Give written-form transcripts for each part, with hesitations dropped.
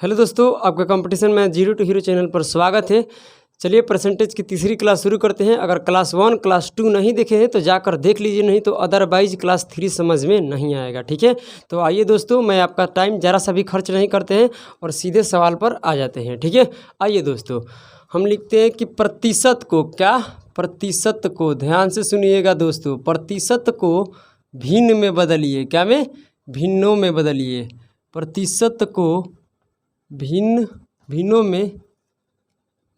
Hello दोस्तों, आपका competition में जीरो टू हीरो चैनल पर स्वागत है। चलिए परसेंटेज की तीसरी क्लास शुरू करते हैं। अगर क्लास 1 क्लास 2 नहीं देखे हैं तो जाकर देख लीजिए, नहीं तो अदरवाइज क्लास 3 समझ में नहीं आएगा। ठीक है, तो आइए दोस्तों, मैं आपका टाइम ज़रा सा भी खर्च नहीं करते हैं और सीधे सवाल पर आ जाते हैं। ठीक है, आइए दोस्तों, हम लिखते हैं कि प्रतिशत को प्रतिशत को ध्यान से सुनिएगा दोस्तों, प्रतिशत को भिन्न में बदलिए। क्या में? भिन्नों में बदलिए। प्रतिशत को भिन्नों में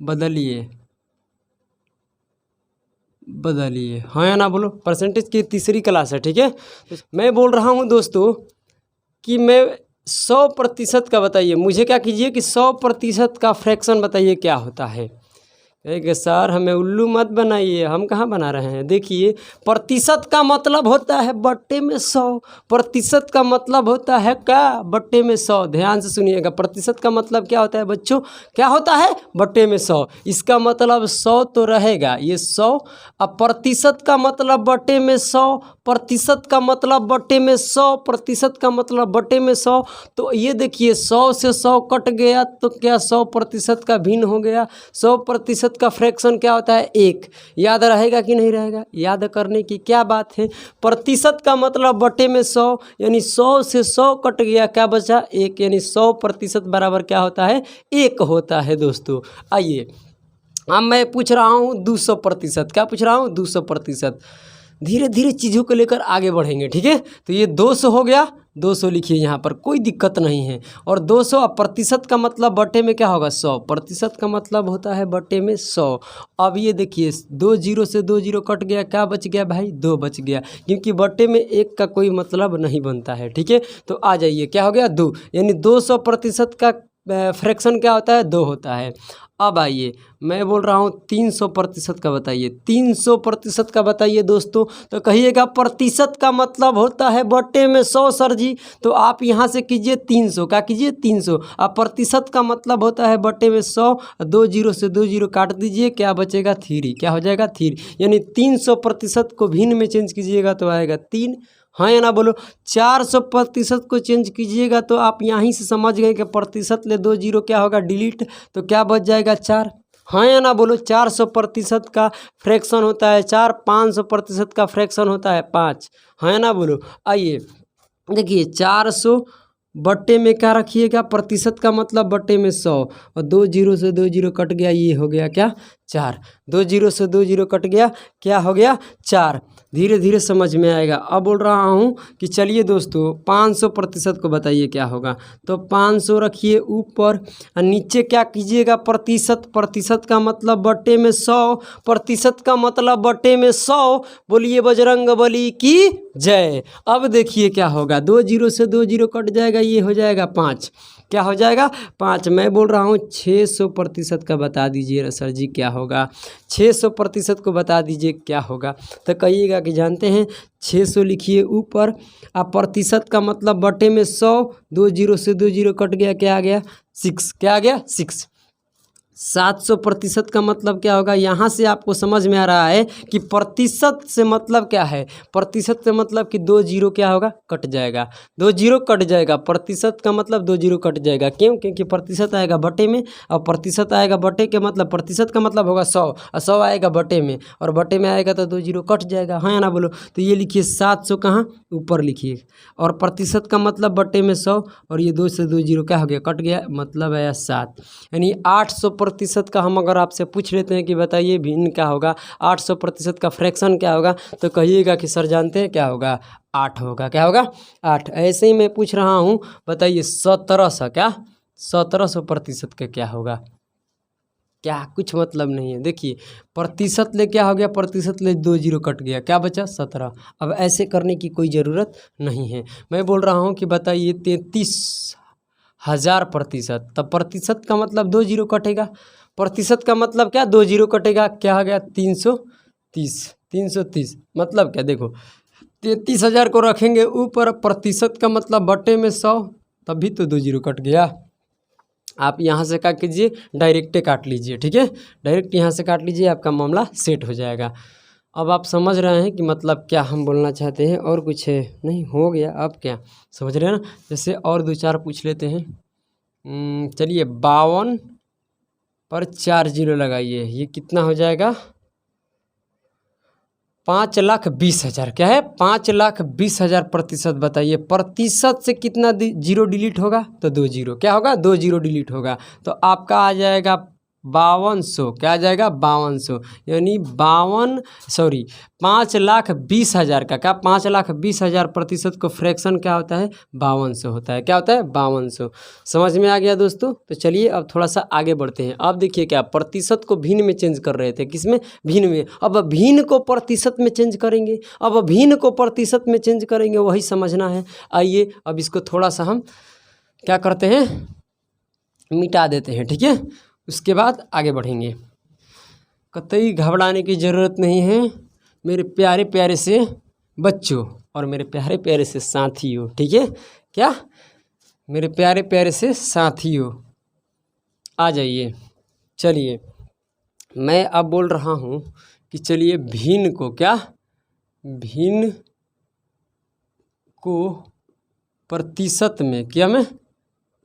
बदलिए। हाँ या ना बोलो। परसेंटेज की तीसरी क्लास है। ठीक है, मैं बोल रहा हूँ दोस्तों कि मैं 100% का बताइए। मुझे क्या कीजिए कि 100% का फ्रैक्शन बताइए क्या होता है। कहेंगे सर हमें उल्लू मत बनाइए, हम कहाँ बना रहे हैं। देखिए, प्रतिशत का मतलब होता है बट्टे में 100। प्रतिशत का मतलब होता है क्या? बट्टे में 100। ध्यान से सुनिएगा, प्रतिशत का मतलब क्या होता है बच्चों? क्या होता है? बट्टे में 100। इसका मतलब 100 तो रहेगा, ये 100। अब प्रतिशत का मतलब बट्टे में 100, प्रतिशत का मतलब बट्टे में 100, प्रतिशत का मतलब बट्टे में 100। तो ये देखिए, 100 से 100 कट गया तो क्या 100% का भिन्न हो गया। 100% का फ्रैक्शन क्या होता है? 1। याद रहेगा कि नहीं रहेगा? याद करने की क्या बात है। प्रतिशत का मतलब बटे में 100, यानी 100 से 100 कट गया, क्या बचा? 1। यानी 100% बराबर क्या होता है? 1 होता है दोस्तों। आइए, अब मैं पूछ रहा हूँ 200%। क्या पूछ रहा हूँ? 200%। धीरे धीरे चीज़ों को लेकर आगे बढ़ेंगे। ठीक है, तो ये 200 हो गया, 200 लिखिए यहाँ पर, कोई दिक्कत नहीं है। और 200, अब प्रतिशत का मतलब बटे में क्या होगा? 100। प्रतिशत का मतलब होता है बटे में 100। अब ये देखिए, 2 जीरो से 2 जीरो कट गया, क्या बच गया भाई? 2 बच गया, क्योंकि बटे में 1 का कोई मतलब नहीं बनता है। ठीक है, तो आ जाइए, क्या हो गया? 2। यानी 200% का फ्रैक्शन क्या होता है? 2 होता है। अब आइए, मैं बोल रहा हूँ 300% का बताइए। 300% का बताइए दोस्तों। तो कहिएगा प्रतिशत का मतलब होता है बटे में 100 सर जी। तो आप यहाँ से कीजिए 300। क्या कीजिए? 300। अब प्रतिशत का मतलब होता है बटे में 100। 2 जीरो से 2 जीरो काट दीजिए, क्या बचेगा? 3। क्या हो जाएगा? 3। यानी 300% को भिन्न में चेंज कीजिएगा तो आएगा 3। हाँ या ना बोलो। 400% को चेंज कीजिएगा तो आप यहीं से समझ गए कि प्रतिशत ले 2 जीरो क्या होगा? डिलीट, तो क्या बच जाएगा? 4। हाँ या ना बोलो। 400% का फ्रैक्शन होता है 4, 500% का फ्रैक्शन होता है 5। हाँ या ना बोलो। आइए देखिए, 400 बट्टे में क्या रखिएगा? प्रतिशत का मतलब बट्टे में 100, और 2 जीरो से 2 जीरो कट गया, ये हो गया क्या? 4। 2 जीरो से 2 जीरो कट गया, क्या हो गया? 4। धीरे धीरे समझ में आएगा। अब बोल रहा हूँ कि चलिए दोस्तों, 500% को बताइए क्या होगा। तो 500 रखिए ऊपर, और नीचे क्या कीजिएगा? प्रतिशत। प्रतिशत का मतलब बट्टे में 100, प्रतिशत का मतलब बट्टे में 100। बोलिए बजरंगबली की जय। अब देखिए क्या होगा, 2 जीरो से 2 जीरो कट जाएगा, ये हो जाएगा 5। क्या हो जाएगा? 5। मैं बोल रहा हूँ 600% का बता दीजिए सर जी क्या होगा। 600% को बता दीजिए क्या होगा। तो कहिएगा कि जानते हैं, 600 लिखिए ऊपर। अब प्रतिशत का मतलब बटे में 100, 2 जीरो से 2 जीरो कट गया, क्या आ गया? 6। क्या आ गया? 6। 700% का मतलब क्या होगा? यहाँ से आपको समझ में आ रहा है कि प्रतिशत से मतलब क्या है। प्रतिशत से मतलब कि 2 जीरो क्या होगा? कट जाएगा, 2 जीरो कट जाएगा। प्रतिशत का मतलब 2 जीरो कट जाएगा, क्यों? क्योंकि प्रतिशत आएगा बटे में, और प्रतिशत आएगा बटे के मतलब, प्रतिशत का मतलब होगा 100, और 100 आएगा बटे में, और बटे में आएगा तो 2 जीरो कट जाएगा। हाँ या ना बोलो। तो ये लिखिए 700 कहाँ? ऊपर लिखिए। और प्रतिशत का मतलब बटे में 100, और ये 2 से 2 जीरो क्या हो गया? कट गया, मतलब आया 7। यानी 800% का हम अगर आपसे पूछ लेते हैं कि बताइए भिन्न क्या होगा, 800% का फ्रैक्शन क्या होगा, तो कहिएगा कि सर जानते हैं क्या होगा? 8 होगा। क्या होगा? 8। ऐसे ही मैं पूछ रहा हूँ, बताइए 1700 क्या? 1700% का क्या होगा? क्या? कुछ मतलब नहीं है। देखिए, प्रतिशत ले क्या हो गया? प्रतिशत ले 2 जीरो कट गया, क्या बचा? 17। अब ऐसे करने की कोई ज़रूरत नहीं है। मैं बोल रहा हूँ कि बताइए 33,000%। तब प्रतिशत का मतलब 2 जीरो कटेगा, प्रतिशत का मतलब क्या? 2 जीरो कटेगा, क्या आ गया? 330। 330 मतलब क्या? देखो, 33,000 को रखेंगे ऊपर, प्रतिशत का मतलब बटे में 100, तभी तो 2 जीरो कट गया। आप यहाँ से क्या कीजिए? डायरेक्टे काट लीजिए। ठीक है, डायरेक्ट यहाँ से काट लीजिए, आपका मामला सेट हो जाएगा। अब आप समझ रहे हैं कि मतलब क्या हम बोलना चाहते हैं, और कुछ है नहीं? हो गया। अब क्या समझ रहे हैं ना? जैसे और 2-4 पूछ लेते हैं। चलिए 52 पर 4 जीरो लगाइए, ये कितना हो जाएगा? 5,20,000। क्या है? 5,20,000 प्रतिशत। बताइए प्रतिशत से कितना जीरो डिलीट होगा? तो 2 जीरो। क्या होगा? 2 जीरो डिलीट होगा। तो आपका आ जाएगा 5200। क्या आ जाएगा? 5200। यानी 5,20,000 का क्या? 5,20,000 प्रतिशत को फ्रैक्शन क्या होता है? 5200 होता है। क्या होता है? 5200। समझ में आ गया दोस्तों? तो चलिए अब थोड़ा सा आगे बढ़ते हैं। अब देखिए क्या प्रतिशत को भिन्न में चेंज कर रहे थे। किसमें? भिन्न में। अब भिन्न को प्रतिशत में चेंज करेंगे। अब भिन्न को प्रतिशत में चेंज करेंगे, वही समझना है। आइए अब इसको थोड़ा सा हम क्या करते हैं, मिटा देते हैं। ठीक है, उसके बाद आगे बढ़ेंगे। कतई घबराने की ज़रूरत नहीं है मेरे प्यारे प्यारे से बच्चों और मेरे प्यारे प्यारे से साथियों। ठीक है, क्या मेरे प्यारे प्यारे से साथियों आ जाइए। चलिए मैं अब बोल रहा हूँ कि चलिए भिन्न को क्या, भिन्न को प्रतिशत में, क्या में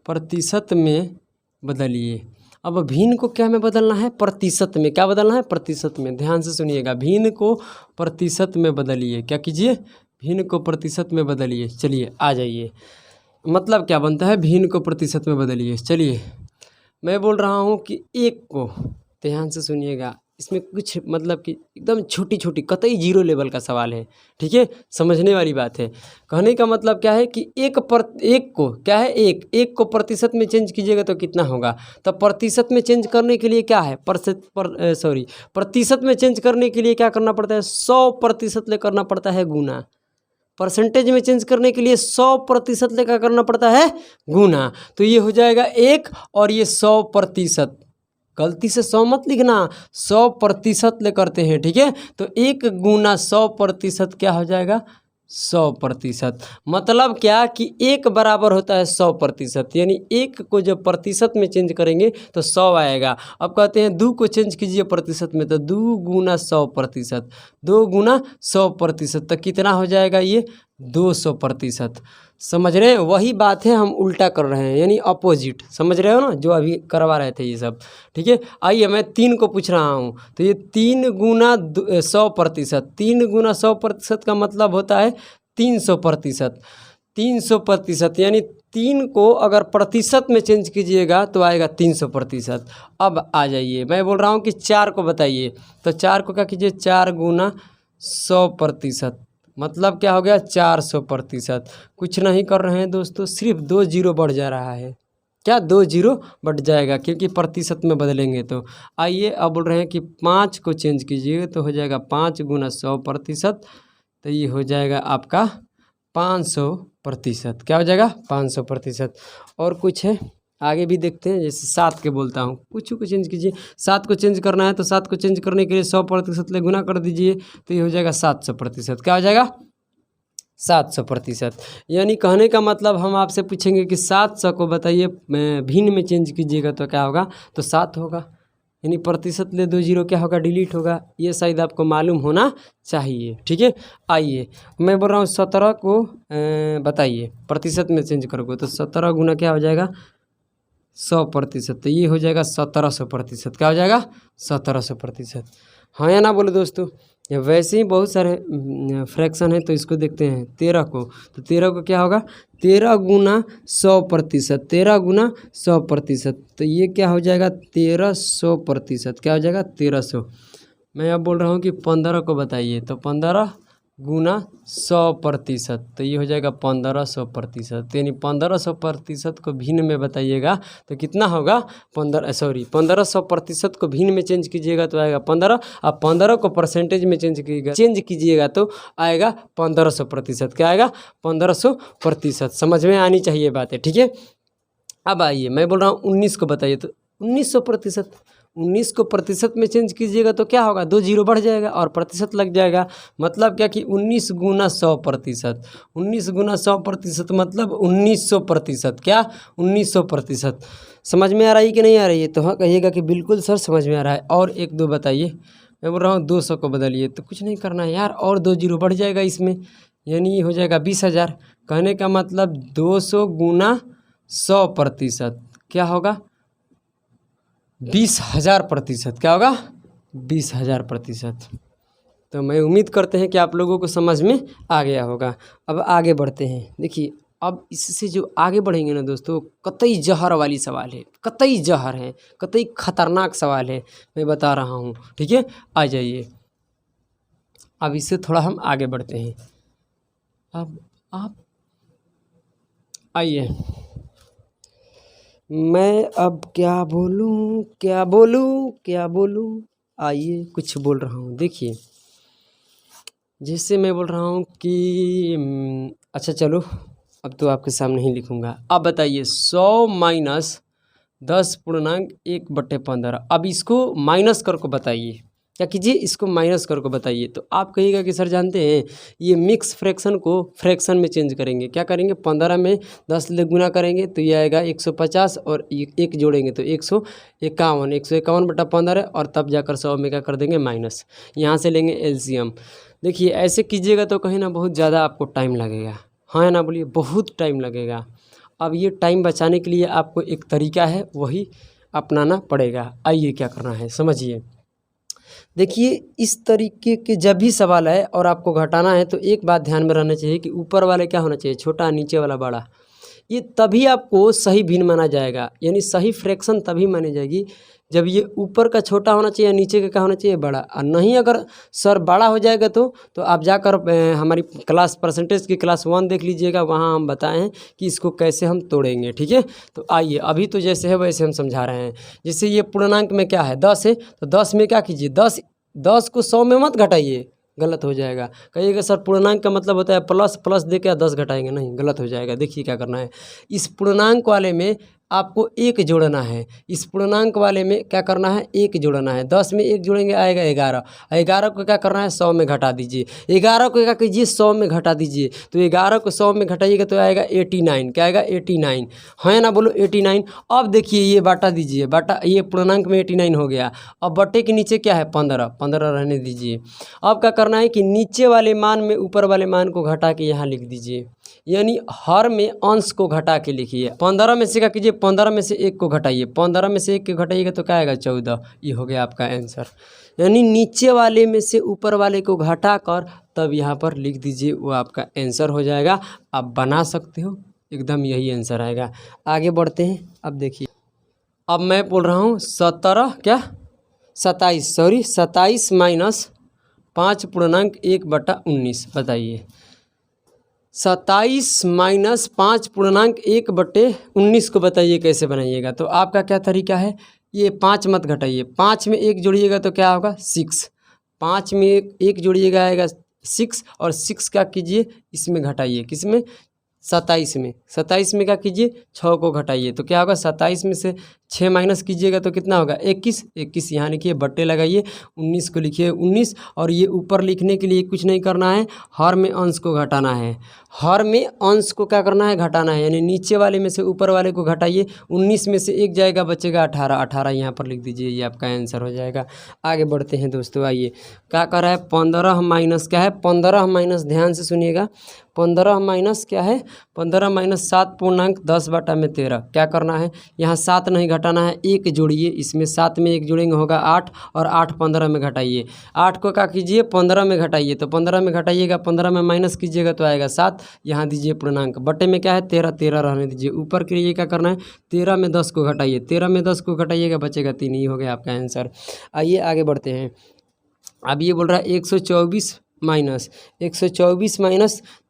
प्रतिशत में बदलिए। अब भिन्न को क्या में बदलना है? प्रतिशत में। क्या बदलना है? प्रतिशत में। ध्यान से सुनिएगा, भिन्न को प्रतिशत में बदलिए। क्या कीजिए? भिन्न को प्रतिशत में बदलिए। चलिए आ जाइए। मतलब क्या बनता है? भिन्न को प्रतिशत में बदलिए। चलिए मैं बोल रहा हूँ कि एक को, ध्यान से सुनिएगा, इसमें कुछ मतलब कि एकदम छोटी छोटी कतई जीरो लेवल का सवाल है। ठीक है, समझने वाली बात है। कहने का मतलब क्या है कि एक को क्या है, एक को प्रतिशत में चेंज कीजिएगा तो कितना होगा? तो प्रतिशत में चेंज करने के लिए क्या है, प्रतिशत में चेंज करने के लिए क्या करना पड़ता है? 100% ले करना पड़ता है गुना। परसेंटेज में चेंज करने के लिए 100% ले क्या करना पड़ता है? गुना। तो ये हो जाएगा 1 और ये 100%। गलती से 100 मत लिखना, 100% ले करते हैं। ठीक है, तो 1 गुना 100% क्या हो जाएगा? 100%। मतलब क्या कि 1 बराबर होता है 100%, यानी 1 को जब प्रतिशत में चेंज करेंगे तो 100 आएगा। अब कहते हैं 2 को चेंज कीजिए प्रतिशत में, तो 2 गुना 100%, 2 गुना 100%, तो कितना हो जाएगा? ये 200%। समझ रहे हैं? वही बात है, हम उल्टा कर रहे हैं, यानी अपोजिट। समझ रहे हो ना, जो अभी करवा रहे थे ये सब। ठीक है, आइए मैं 3 को पूछ रहा हूँ, तो ये 3 गुना 100%। 3 गुना 100% का मतलब होता है 300%। 300%, यानी 3 को अगर प्रतिशत में चेंज कीजिएगा तो आएगा 300%। अब आ जाइए, मैं बोल रहा हूँ कि 4 को बताइए, तो 4 को क्या कीजिए? 4 गुना 100%, मतलब क्या हो गया? 400%। कुछ नहीं कर रहे हैं दोस्तों, सिर्फ 2 जीरो बढ़ जा रहा है। क्या? 2 जीरो बढ़ जाएगा, क्योंकि प्रतिशत में बदलेंगे तो। आइए अब बोल रहे हैं कि 5 को चेंज कीजिएगा तो हो जाएगा 5 गुना 100%, तो ये हो जाएगा आपका 500%। क्या हो जाएगा? 500%। और कुछ है आगे भी देखते हैं, जैसे 7 के बोलता हूँ, कुछ को चेंज कीजिए। 7 को चेंज करना है तो 7 को चेंज करने के लिए 100% ले गुना कर दीजिए, तो ये हो जाएगा 700%। क्या हो जाएगा? 700%। यानी कहने का मतलब हम आपसे पूछेंगे कि 700 को बताइए भिन्न में चेंज कीजिएगा तो क्या होगा? तो 7 होगा। यानी प्रतिशत ले 2 जीरो क्या होगा? डिलीट होगा। ये शायद आपको मालूम होना चाहिए। ठीक है, आइए मैं बोल रहा हूँ 17 को बताइए प्रतिशत में चेंज करोगे तो 17 गुना क्या हो जाएगा? 100%, तो ये हो जाएगा 1700%। क्या हो जाएगा? 1700%। हाँ या ना बोलो दोस्तों? वैसे ही बहुत सारे फ्रैक्शन है, तो इसको देखते हैं 13 को, तो 13 को क्या होगा? 13 गुना 100%, 13 गुना 100%, तो ये क्या हो जाएगा? 1300%। क्या हो जाएगा? 1300। मैं अब बोल रहा हूँ कि 15 को बताइए, तो 15 गुना 100%, तो ये हो जाएगा 1500%। यानी 1500% को भिन्न में बताइएगा तो कितना होगा? 1500% को भिन्न में चेंज कीजिएगा तो आएगा 15, अब 15 को परसेंटेज में चेंज कीजिएगा तो आएगा 1500%। क्या आएगा? 1500%। समझ में आनी चाहिए बातें। ठीक है, अब आइए मैं बोल रहा हूँ 19 को बताइए, तो 1900%। 19 को प्रतिशत में चेंज कीजिएगा तो क्या होगा? 2 जीरो बढ़ जाएगा और प्रतिशत लग जाएगा। मतलब क्या कि 19 गुना 100%। 19 गुना 100% मतलब 1900%। क्या? 1900%। समझ में आ रही है कि नहीं आ रही है? तो हाँ कहिएगा कि बिल्कुल सर समझ में आ रहा है। और 1-2 बताइए। मैं बोल रहा हूँ 200 को बदलिए, तो कुछ नहीं करना है यार, और 2 जीरो बढ़ जाएगा इसमें, यानी हो जाएगा 20,000। कहने का मतलब 200 गुना 100%। क्या होगा 20,000%। क्या होगा 20,000%। तो मैं उम्मीद करते हैं कि आप लोगों को समझ में आ गया होगा। अब आगे बढ़ते हैं। देखिए अब इससे जो आगे बढ़ेंगे ना दोस्तों, कतई जहर वाली सवाल है, कतई जहर है, कतई खतरनाक सवाल है, मैं बता रहा हूँ। ठीक है, आ जाइए। अब इससे थोड़ा हम आगे बढ़ते हैं। अब आप आइए, मैं अब क्या बोलूँ क्या बोलूँ क्या बोलूँ, आइए कुछ बोल रहा हूँ। देखिए जैसे मैं बोल रहा हूँ कि अच्छा चलो, अब तो आपके सामने ही लिखूँगा। अब बताइए 100 माइनस 10.1/15। अब इसको माइनस करके बताइए। क्या कीजिए, इसको माइनस करके बताइए। तो आप कहिएगा कि सर जानते हैं ये मिक्स फ्रैक्शन को फ्रैक्शन में चेंज करेंगे। क्या करेंगे, 15 में 10 ले गुना करेंगे तो ये आएगा 150 और एक जोड़ेंगे तो 151। 151/15 और तब जाकर 100 में क्या कर देंगे माइनस। यहाँ से लेंगे एलसीएम। देखिए ऐसे कीजिएगा तो कहीं ना बहुत ज़्यादा आपको टाइम लगेगा। हाँ या ना बोलिए, बहुत टाइम लगेगा। अब ये टाइम बचाने के लिए आपको एक तरीका है, वही अपनाना पड़ेगा। आइए क्या करना है समझिए। देखिए इस तरीके के जब भी सवाल है और आपको घटाना है तो एक बात ध्यान में रहना चाहिए कि ऊपर वाले क्या होना चाहिए छोटा, नीचे वाला बड़ा। ये तभी आपको सही भिन्न माना जाएगा, यानी सही फ्रैक्शन तभी मानी जाएगी जब ये ऊपर का छोटा होना चाहिए, नीचे का क्या होना चाहिए बड़ा। और नहीं अगर सर बड़ा हो जाएगा तो आप जाकर हमारी क्लास परसेंटेज की क्लास 1 देख लीजिएगा, वहाँ हम बताए हैं कि इसको कैसे हम तोड़ेंगे। ठीक है, तो आइए अभी तो जैसे है वैसे हम समझा रहे हैं। जैसे ये पूर्णांक में क्या है 10 है, तो 10 में क्या कीजिए 10 को 100 में मत घटाइए, गलत हो जाएगा। कहिएगा सर पूर्णांक का मतलब होता है प्लस प्लस दे के 10 घटाएंगे, नहीं गलत हो जाएगा। देखिए क्या करना है, इस पूर्णांक वाले में आपको 1 जोड़ना है, इस पूर्णांक वाले में क्या करना है 1 जोड़ना है। 10 में 1 जोड़ेंगे आएगा 11। 11 को क्या करना है 100 में घटा दीजिए। 11 को क्या कीजिए 100 में घटा दीजिए, तो 11 को 100 में घटाइएगा तो आएगा 89। क्या आएगा 89, है ना बोलो 89। अब देखिए ये बाटा दीजिए, बाटा ये पूर्णांक में 89 हो गया। अब बटे के नीचे क्या है 15 रहने दीजिए। अब क्या करना है कि नीचे वाले मान में ऊपर वाले मान को घटा के यहाँ लिख दीजिए, यानी हर में अंश को घटा के लिखिए। 15 में से क्या कीजिए 15 में से 1 को घटाइए, 15 में से 1 को घटाइएगा तो क्या आएगा 14। ये हो गया आपका आंसर। यानी नीचे वाले में से ऊपर वाले को घटा कर तब यहाँ पर लिख दीजिए, वो आपका आंसर हो जाएगा। आप बना सकते हो, एकदम यही आंसर आएगा। आगे बढ़ते हैं। अब देखिए अब मैं बोल रहा हूँ 27 माइनस 5.1/19। बताइए 27 माइनस 5.1/19 को बताइए कैसे बनाइएगा। तो आपका क्या तरीका है, ये 5 मत घटाइए, 5 में 1 जोड़िएगा तो क्या होगा 6। 5 में 1 जोड़िएगा आएगा 6 और 6 क्या कीजिए इसमें घटाइए, किसमें 27 में। 27 में क्या कीजिए 6 को घटाइए तो क्या होगा 27 में से 6 माइनस कीजिएगा तो कितना होगा 21। 21 यहाँ लिखिए, बट्टे लगाइए, 19 को लिखिए 19। और ये ऊपर लिखने के लिए कुछ नहीं करना है, हर में अंश को घटाना है। हर में अंश को क्या करना है घटाना है, यानी नीचे वाले में से ऊपर वाले को घटाइए। 19 में से 1 जाएगा बचेगा 18। 18 यहाँ पर लिख दीजिए, ये आपका आंसर हो जाएगा। आगे बढ़ते हैं दोस्तों। आइए क्या कर रहा है 15 माइनस क्या है 15 माइनस, ध्यान से सुनिएगा, 15 माइनस क्या है 15 माइनस 7.10/13। क्या करना है यहाँ 7 नहीं घटाना है, 1 जोड़िए इसमें। 7 में 1 जोड़ेंगे होगा 8 और 8 15 में घटाइए। 8 को क्या कीजिए 15 में घटाइए, तो 15 में घटाइएगा 15 में माइनस कीजिएगा तो आएगा 7। यहाँ दीजिए पूर्णांक, बटे में क्या है 13, 13 रहने दीजिए। ऊपर के लिए क्या करना है 13 में 10 को घटाइए, 13 में 10 को घटाइएगा बचेगा 3। ही हो गया आपका आंसर। आइए आगे बढ़ते हैं। अब ये बोल रहा है 124 माइनस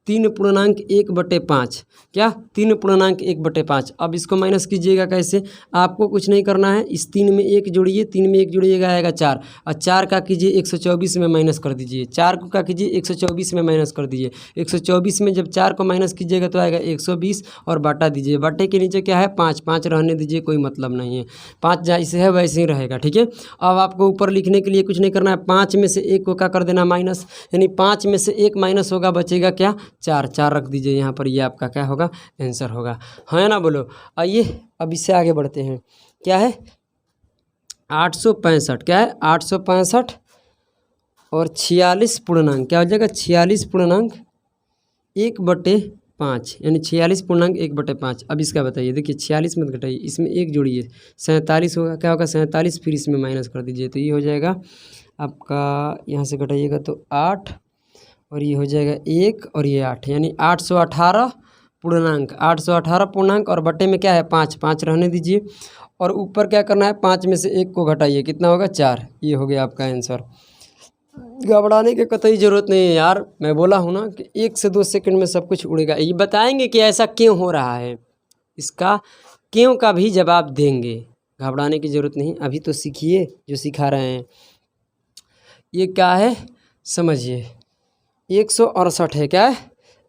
3.1/5। क्या 3.1/5। अब इसको माइनस कीजिएगा कैसे, आपको कुछ नहीं करना है, इस 3 में 1 जोड़िए, 3 में 1 जोड़िएगा आएगा 4 और 4 का कीजिए 124 में माइनस कर दीजिए। 4 को क्या कीजिए 124 में माइनस कर दीजिए। 124 में जब 4 को माइनस कीजिएगा तो आएगा 120 और बाटा दीजिए। बाटे के नीचे क्या है 5, 5 रहने दीजिए, कोई मतलब नहीं है, 5 जैसे है वैसे ही रहेगा। ठीक है, अब आपको ऊपर लिखने के लिए कुछ नहीं करना है, 5 में से 1 को क्या कर देना माइनस, यानी 5 में से 1 माइनस होगा बचेगा क्या 4। 4 रख दीजिए यहाँ पर, ये आपका क्या होगा आंसर होगा, है ना बोलो। आइए अब इससे आगे बढ़ते हैं। क्या है 865, क्या है 865 और 46 पूर्णांक क्या हो जाएगा 46.1/5। 5 यानी 46.1/5। अब इसका बताइए, देखिए 46 मत घटाइए, इसमें 1 जोड़िए 47 होगा, क्या होगा 47, फिर इसमें माइनस कर दीजिए तो ये हो जाएगा आपका, यहाँ से घटाइएगा तो 8 और ये हो जाएगा 1 और ये 8 यानी 818 पूर्णांक, 818 पूर्णांक और बटे में क्या है 5, 5 रहने दीजिए और ऊपर क्या करना है 5 में से 1 को घटाइए, कितना होगा 4। ये हो गया आपका आंसर। घबराने की कतई ज़रूरत नहीं है यार, मैं बोला हूँ ना कि 1 से 2 सेकंड में सब कुछ उड़ेगा। ये बताएंगे कि ऐसा क्यों हो रहा है, इसका क्यों का भी जवाब देंगे, घबराने की ज़रूरत नहीं। अभी तो सीखिए जो सिखा रहे हैं। ये क्या है समझिए, 168 है, क्या है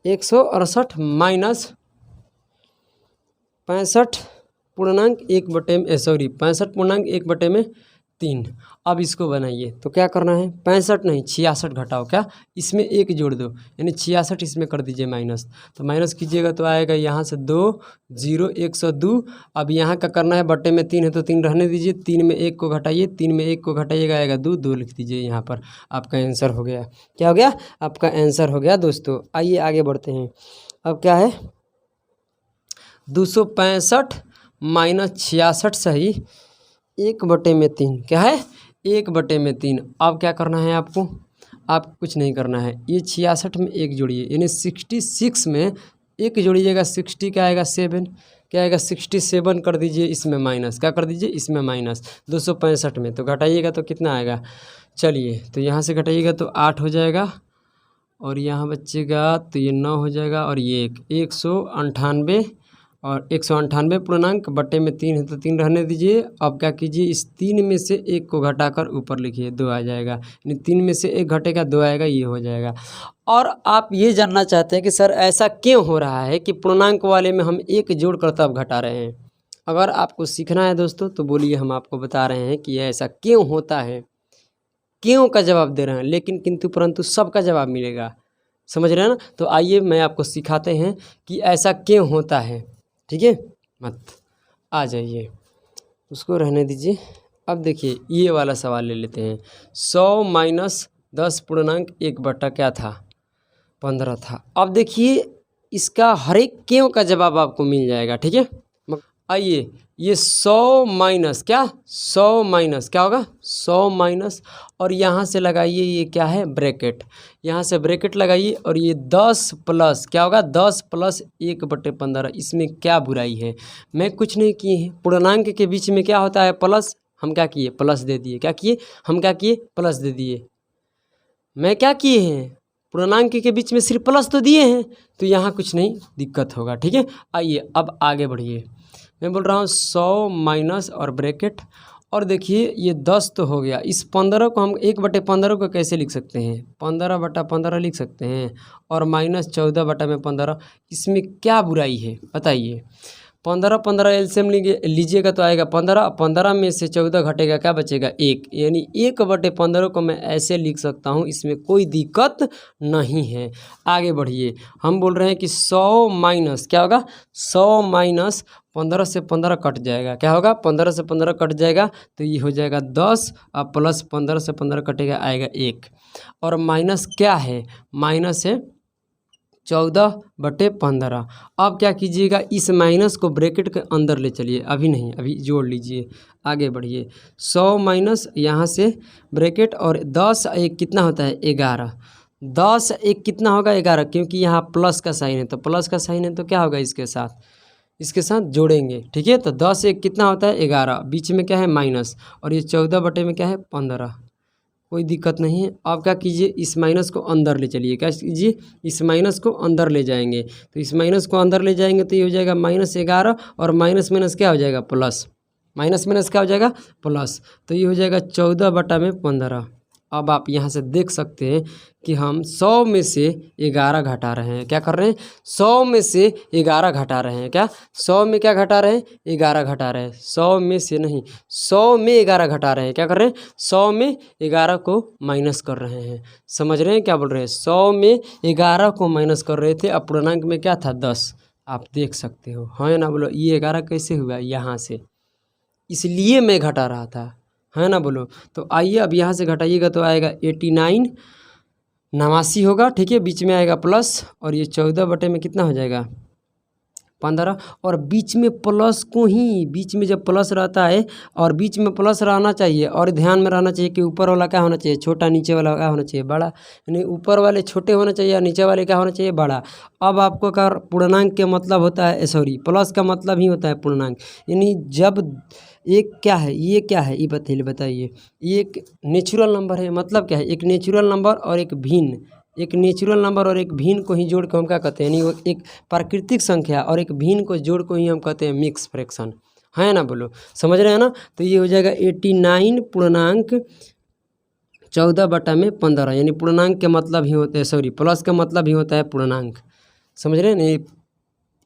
168 माइनस 65.1/3। अब इसको बनाइए तो क्या करना है, 65 नहीं 66 घटाओ, क्या इसमें 1 जोड़ दो यानी 66 इसमें कर दीजिए माइनस, तो माइनस कीजिएगा तो आएगा यहाँ से 2 0 102। अब यहाँ का करना है बटे में 3 है तो 3 रहने दीजिए, 3 में 1 को घटाइए, 3 में 1 को घटाइएगा आएगा 2, 2 लिख दीजिए यहाँ पर, आपका आंसर हो गया। क्या हो गया, आपका आंसर हो गया दोस्तों। आइए आगे बढ़ते हैं। अब क्या है 265 माइनस 66 सही 1/3, क्या है 1/3। अब क्या करना है आपको, आप कुछ नहीं करना है, ये 66 में 1 जोड़िए यानी 66 में 1 जोड़िएगा 60 क्या आएगा 7, क्या आएगा 67 कर दीजिए, इसमें माइनस क्या कर दीजिए, इसमें माइनस 265 में तो घटाइएगा तो कितना आएगा, चलिए तो यहाँ से घटाइएगा तो 8 हो जाएगा और यहाँ बचेगा तो ये 9 हो जाएगा और ये 198 और 198 पूर्णांक बटे में 3 है तो 3 रहने दीजिए। अब क्या कीजिए, इस 3 में से 1 को घटाकर ऊपर लिखिए 2 आ जाएगा, यानी 3 में से 1 घटेगा 2 आएगा, ये हो जाएगा। और आप ये जानना चाहते हैं कि सर ऐसा क्यों हो रहा है कि पूर्णांक वाले में हम 1 जोड़कर तब घटा रहे हैं। अगर आपको सीखना है दोस्तों तो बोलिए, हम आपको बता रहे हैं कि ऐसा क्यों होता है, क्यों का जवाब दे रहे हैं, लेकिन किंतु परंतु सबका जवाब मिलेगा, समझ रहे हैं ना। तो आइए मैं आपको सिखाते हैं कि ऐसा क्यों होता है, ठीक है। मत आ जाइए, उसको रहने दीजिए। अब देखिए ये वाला सवाल ले लेते हैं, 100 माइनस 10 पूर्णांक 1 बटा क्या था 15 था। अब देखिए इसका हर एक क्यों का जवाब आपको मिल जाएगा, ठीक है। आइए ये 100 माइनस क्या, 100 माइनस क्या होगा 100 माइनस और यहाँ से लगाइए ये क्या है ब्रैकेट, यहाँ से ब्रैकेट लगाइए और ये 10 प्लस क्या होगा 10 प्लस 1/15। इसमें क्या बुराई है, मैं कुछ नहीं किए हैं, पूर्णांक के बीच में क्या होता है प्लस, हम क्या किए प्लस दे दिए, क्या किए हम क्या किए प्लस दे दिए। मैं क्या किए हैं, पूर्णांक के बीच में सिर्फ प्लस तो दिए हैं, तो यहाँ कुछ नहीं दिक्कत होगा, ठीक है। आइए अब आगे बढ़िए, मैं बोल रहा हूँ 100 माइनस और ब्रैकेट और देखिए ये 10 तो हो गया, इस 15 को हम 1/15 को कैसे लिख सकते हैं 15/15 लिख सकते हैं और माइनस 14/15। इसमें क्या बुराई है बताइए। 15 एलसीएम लीजिएगा तो आएगा 15, 15 में से 14 घटेगा क्या बचेगा 1, यानी 1/15 को मैं ऐसे लिख सकता हूँ, इसमें कोई दिक्कत नहीं है। आगे बढ़िए, हम बोल रहे हैं कि 100 माइनस क्या होगा 100 माइनस 15 से 15 कट जाएगा, क्या होगा 15 से 15 कट जाएगा तो ये हो जाएगा 10 और प्लस 15 से 15 कटेगा आएगा 1 और माइनस क्या है माइनस है 14/15। अब क्या कीजिएगा, इस माइनस को ब्रैकेट के अंदर ले चलिए, अभी नहीं अभी जोड़ लीजिए, आगे बढ़िए 100 माइनस यहाँ से ब्रैकेट और 10 1 कितना होता है 11, 10 1 कितना होगा 11, क्योंकि यहाँ प्लस का साइन है तो प्लस का साइन है तो क्या होगा इसके साथ जोड़ेंगे, ठीक है। तो 10 1 कितना होता है 11, बीच में क्या है माइनस और ये 14 बटे में क्या है 15, कोई दिक्कत नहीं है। आप क्या कीजिए इस माइनस को अंदर ले चलिए, क्या कीजिए इस माइनस को अंदर ले जाएंगे, तो इस माइनस को अंदर ले जाएंगे तो ये हो जाएगा -11 और माइनस माइनस क्या हो जाएगा प्लस, माइनस माइनस क्या हो जाएगा प्लस, तो ये हो जाएगा 14/15। अब आप यहाँ से देख सकते हैं कि हम 100 में से 11 घटा रहे हैं, क्या कर रहे हैं 100 में से 11 घटा रहे हैं, क्या 100 में क्या घटा रहे हैं 11 घटा रहे हैं, 100 में से नहीं 100 में 11 घटा रहे हैं, क्या कर रहे हैं 100 में 11 को माइनस कर रहे हैं, समझ रहे हैं क्या बोल रहे हैं 100 में 11 को माइनस कर रहे थे। अब पूर्णांक में क्या था 10, आप देख सकते हो है ना, बोलो ये 11 कैसे हुआ यहाँ से, इसलिए मैं घटा रहा था है ना, बोलो। तो आइए अब यहाँ से घटाइएगा तो आएगा 89 89 होगा, ठीक है। बीच में आएगा प्लस, और ये 14 बटे में कितना हो जाएगा 15, और बीच में प्लस को ही, बीच में जब प्लस रहता है और बीच में प्लस रहना चाहिए, और ध्यान में रहना चाहिए कि ऊपर वाला क्या होना चाहिए छोटा, नीचे वाला क्या होना चाहिए बड़ा, यानी ऊपर वाले छोटे होना चाहिए और नीचे वाले क्या होना चाहिए बड़ा। अब आपको क्या पूर्णांक के मतलब होता है, सॉरी प्लस का मतलब ही होता है पूर्णांक, यानी जब एक क्या है, ये क्या है, ये बताइए, ये एक नेचुरल नंबर है, मतलब क्या है, एक नेचुरल नंबर और एक भिन्न, एक नेचुरल नंबर और एक भिन्न को ही जोड़ के हम क्या कहते हैं, यानी वो एक प्राकृतिक संख्या और एक भिन्न को जोड़ को ही हम कहते हैं मिक्स फ्रैक्शन, है ना, बोलो समझ रहे हैं ना। तो ये हो जाएगा 89.14/15, यानी पूर्णांक के मतलब ही होते हैं, सॉरी प्लस का मतलब ही होता है पूर्णांक, समझ रहे हैं ना।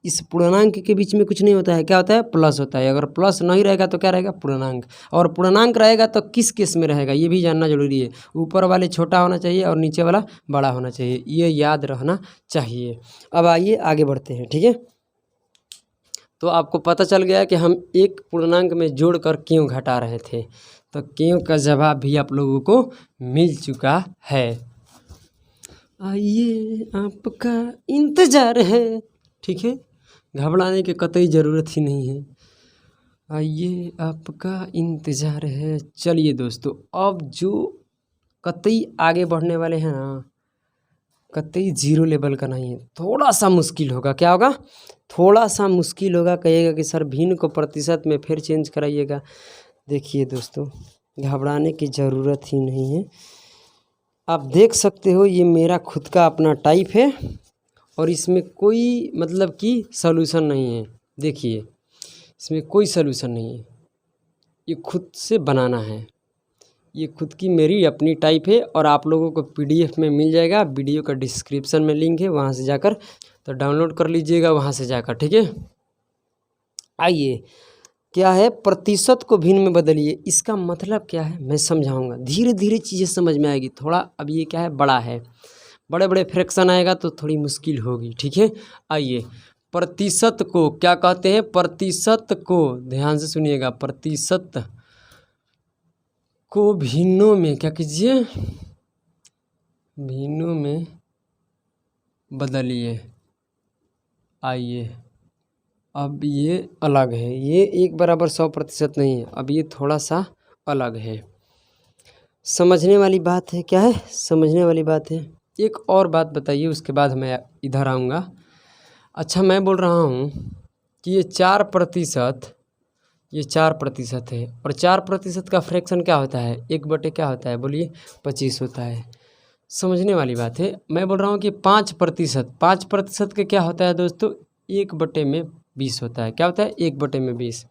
इस पूर्णांक के बीच में कुछ नहीं होता है, क्या होता है प्लस होता है। अगर प्लस नहीं रहेगा तो क्या रहेगा पूर्णांक, और पूर्णांक रहेगा तो किस केस में रहेगा ये भी जानना जरूरी है। ऊपर वाले छोटा होना चाहिए और नीचे वाला बड़ा होना चाहिए, ये याद रहना चाहिए। अब आइए आगे बढ़ते हैं, ठीक है। तो आपको पता चल गया कि हम एक पूर्णांक में जोड़कर क्यों घटा रहे थे, तो क्यों का जवाब भी आप लोगों को मिल चुका है। आइए आपका इंतजार है, ठीक है, घबराने की कतई ज़रूरत ही नहीं है। आइए आपका इंतज़ार है। चलिए दोस्तों, अब जो कतई आगे बढ़ने वाले हैं ना, कतई जीरो लेवल का नहीं है, थोड़ा सा मुश्किल होगा। क्या होगा, थोड़ा सा मुश्किल होगा। कहिएगा कि सर भिन्न को प्रतिशत में फिर चेंज कराइएगा। देखिए दोस्तों, घबराने की ज़रूरत ही नहीं है। आप देख सकते हो ये मेरा खुद का अपना टाइप है और इसमें कोई मतलब कि सॉल्यूशन नहीं है। देखिए इसमें कोई सॉल्यूशन नहीं है, ये खुद से बनाना है, ये खुद की मेरी अपनी टाइप है। और आप लोगों को PDF में मिल जाएगा, वीडियो का डिस्क्रिप्शन में लिंक है, वहाँ से जाकर तो डाउनलोड कर लीजिएगा वहाँ से जाकर, ठीक है। आइए, क्या है प्रतिशत को भिन्न में बदलिए, इसका मतलब क्या है मैं समझाऊंगा, धीरे धीरे चीज़ें समझ में आएगी। थोड़ा अब ये क्या है बड़ा है, बड़े बड़े फ्रैक्शन आएगा तो थोड़ी मुश्किल होगी, ठीक है। आइए, प्रतिशत को क्या कहते हैं, प्रतिशत को ध्यान से सुनिएगा, प्रतिशत को भिन्नों में क्या कीजिए, भिन्नों में बदलिए। आइए, अब ये अलग है, ये 1=100% नहीं है, अब ये थोड़ा सा अलग है। समझने वाली बात है, क्या है समझने वाली बात है। एक और बात बताइए, उसके बाद मैं इधर आऊँगा। अच्छा, मैं बोल रहा हूँ कि ये 4%, ये 4% है, और 4% का फ्रैक्शन क्या होता है, 1/, क्या होता है बोलिए 25 होता है। समझने वाली बात है। मैं बोल रहा हूँ कि 5%, 5% का क्या होता है दोस्तों, 1/20 होता है। क्या होता है 1/20।